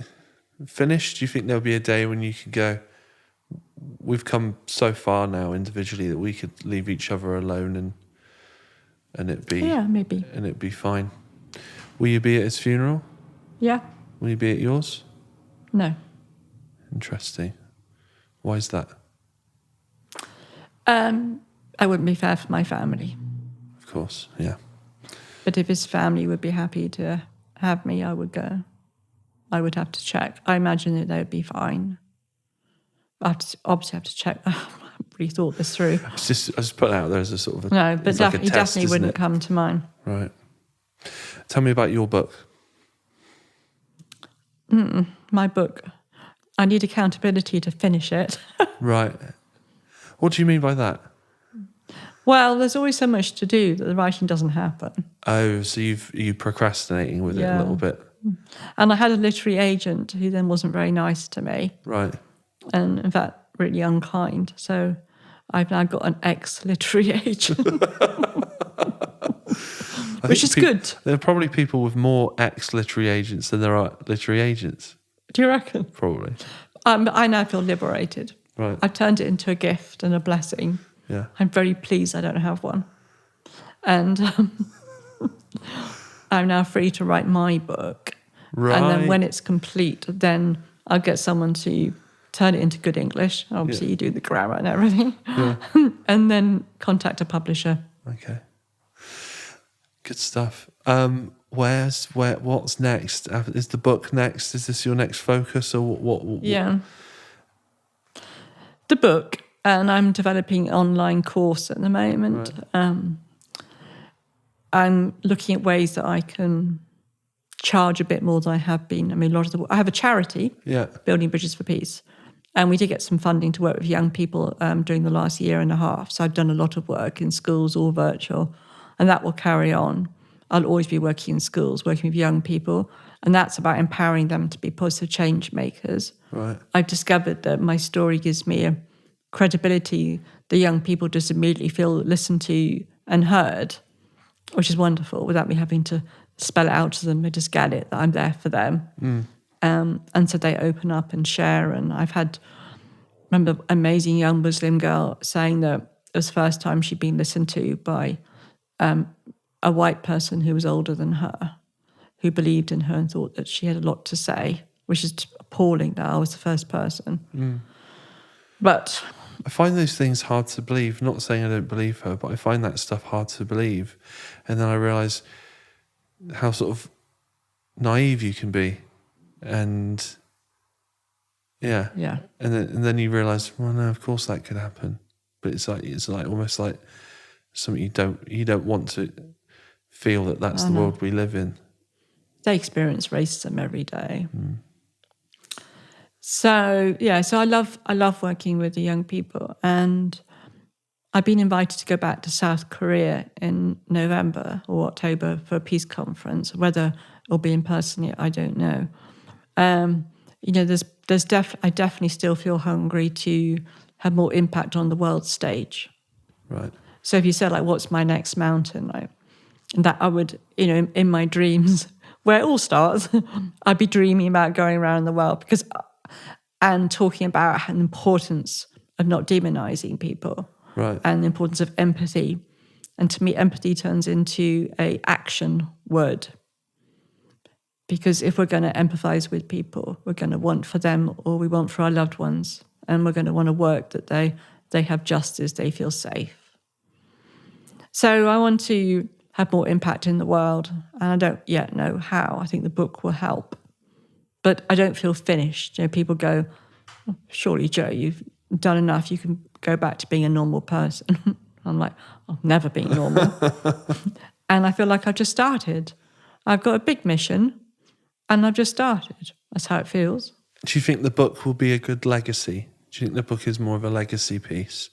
finished? Do you think there'll be a day when you can go, we've come so far now individually that we could leave each other alone and it be maybe. And it'd be fine? Will you be at his funeral? Yeah. Will you be at yours? No. Interesting. Why is that? I wouldn't be fair for my family. Of course, yeah. But if his family would be happy to have me, I would go. I would have to check. I imagine that they would be fine. I obviously have to check. I haven't really thought this through. I just put it out there as a sort of no, but like he definitely wouldn't come to mine. Right. Tell me about your book. My book. I need accountability to finish it. Right. What do you mean by that? Well, there's always so much to do that the writing doesn't happen. Oh, so you procrastinating with it a little bit. And I had a literary agent who then wasn't very nice to me. Right. And in fact, really unkind. So I've now got an ex-literary agent. Which is good. There are probably people with more ex-literary agents than there are literary agents. Do you reckon? Probably. I now feel liberated. Right. I've turned it into a gift and a blessing. Yeah. I'm very pleased I don't have one. And I'm now free to write my book. Right. And then when it's complete, then I'll get someone to turn it into good English. Obviously, you do the grammar and everything. Yeah. And then contact a publisher. Okay. Good stuff. What's next? Is the book next? Is this your next focus, or what? Yeah. The book, and I'm developing an online course at the moment. Right. I'm looking at ways that I can charge a bit more than I have been. I mean, I have a charity, Building Bridges for Peace, and we did get some funding to work with young people during the last year and a half. So I've done a lot of work in schools, all virtual, and that will carry on. I'll always be working in schools, working with young people, and that's about empowering them to be positive change makers. Right. I've discovered that my story gives me a credibility. The young people just immediately feel listened to and heard, which is wonderful, without me having to spell it out to them. They just get it, that I'm there for them. And so they open up and share. And remember an amazing young Muslim girl saying that it was the first time she'd been listened to by a white person who was older than her, who believed in her and thought that she had a lot to say, which is appalling that I was the first person. But I find those things hard to believe. Not saying I don't believe her, but I find that stuff hard to believe. And then I realise how sort of naive you can be. And yeah. And then you realise, well, no, of course that could happen. But it's like almost like something you don't want to feel that that's the world we live in. They experience racism every day. So I love working with the young people, and I've been invited to go back to South Korea in November or October for a peace conference. Whether it'll be in person yet, I don't know. I definitely still feel hungry to have more impact on the world stage. Right. So if you said, like, what's my next mountain, like, that I would, in my dreams, where it all starts, I'd be dreaming about going around the world and talking about the importance of not demonizing people, right, and the importance of empathy. And to me, empathy turns into an action word. Because if we're going to empathize with people, we're going to want for them, or we want for our loved ones, and we're going to want to work that they have justice, they feel safe. So I want to have more impact in the world, and I don't yet know how. I think the book will help. But I don't feel finished. People go, oh, surely, Joe, you've done enough. You can go back to being a normal person. I'm like, I've never been normal. And I feel like I've just started. I've got a big mission, and I've just started. That's how it feels. Do you think the book will be a good legacy? Do you think the book is more of a legacy piece?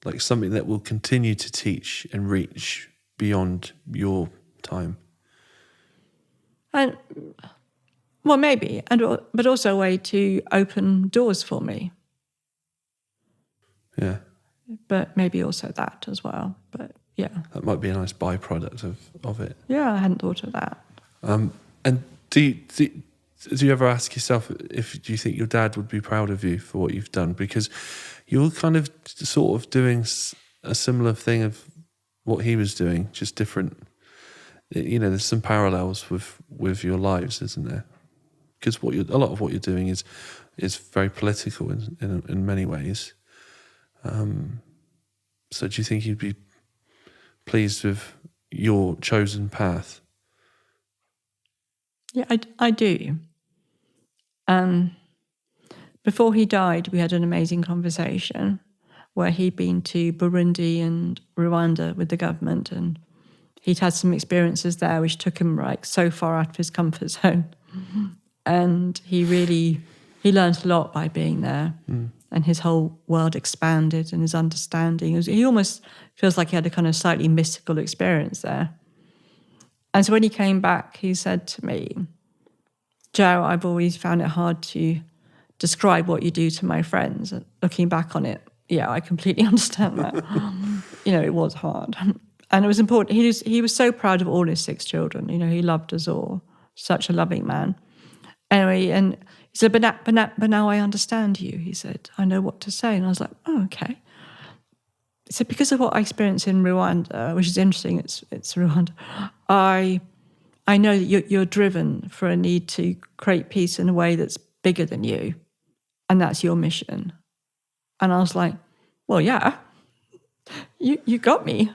Like something that will continue to teach and reach beyond your time? And well, maybe, but also a way to open doors for me. Yeah. But maybe also that as well. But yeah. That might be a nice byproduct of it. Yeah, I hadn't thought of that. And do you ever ask yourself do you think your dad would be proud of you for what you've done? Because you're kind of sort of doing a similar thing of what he was doing, just different. There's some parallels with your lives, isn't there? Because a lot of what you're doing is very political in many ways. So do you think you'd be pleased with your chosen path? Yeah, I do. Before he died, we had an amazing conversation where he'd been to Burundi and Rwanda with the government, and he'd had some experiences there which took him so far out of his comfort zone. And he learned a lot by being there. And his whole world expanded, and his understanding. He almost feels like he had a kind of slightly mystical experience there. And so when he came back, he said to me, "Jo, I've always found it hard to describe what you do to my friends. And looking back on it, yeah, I completely understand that. It was hard. And it was important. He was so proud of all his 6 children. He loved us all. Such a loving man. Anyway, and he said, but now I understand you," he said. "I know what to say." And I was like, "Oh, okay." He said, "Because of what I experienced in Rwanda," which is interesting, it's Rwanda, I know that you're driven for a need to create peace in a way that's bigger than you, and that's your mission." And I was like, "Well, yeah, you got me."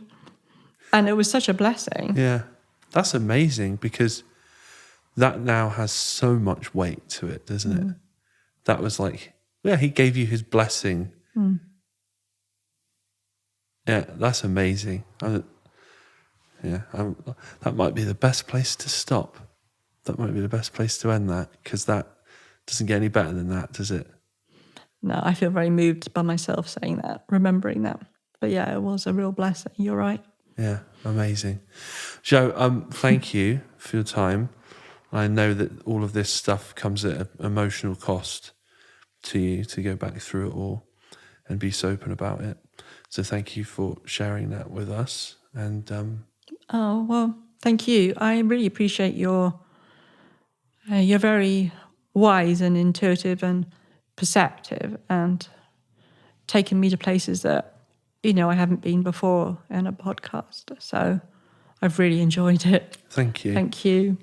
And it was such a blessing. Yeah, that's amazing, because that now has so much weight to it, doesn't it? That was like, yeah, he gave you his blessing. Yeah, that's amazing. That might be the best place to stop. That might be the best place to end that, because that doesn't get any better than that, does it? No, I feel very moved by myself saying that, remembering that. But yeah, it was a real blessing. You're right. Yeah, amazing. Jo, thank you for your time. I know that all of this stuff comes at an emotional cost to you, to go back through it all and be so open about it. So thank you for sharing that with us. And oh, well, thank you. I really appreciate you're very wise and intuitive and perceptive, and taking me to places that I haven't been before in a podcast. So I've really enjoyed it. Thank you. Thank you.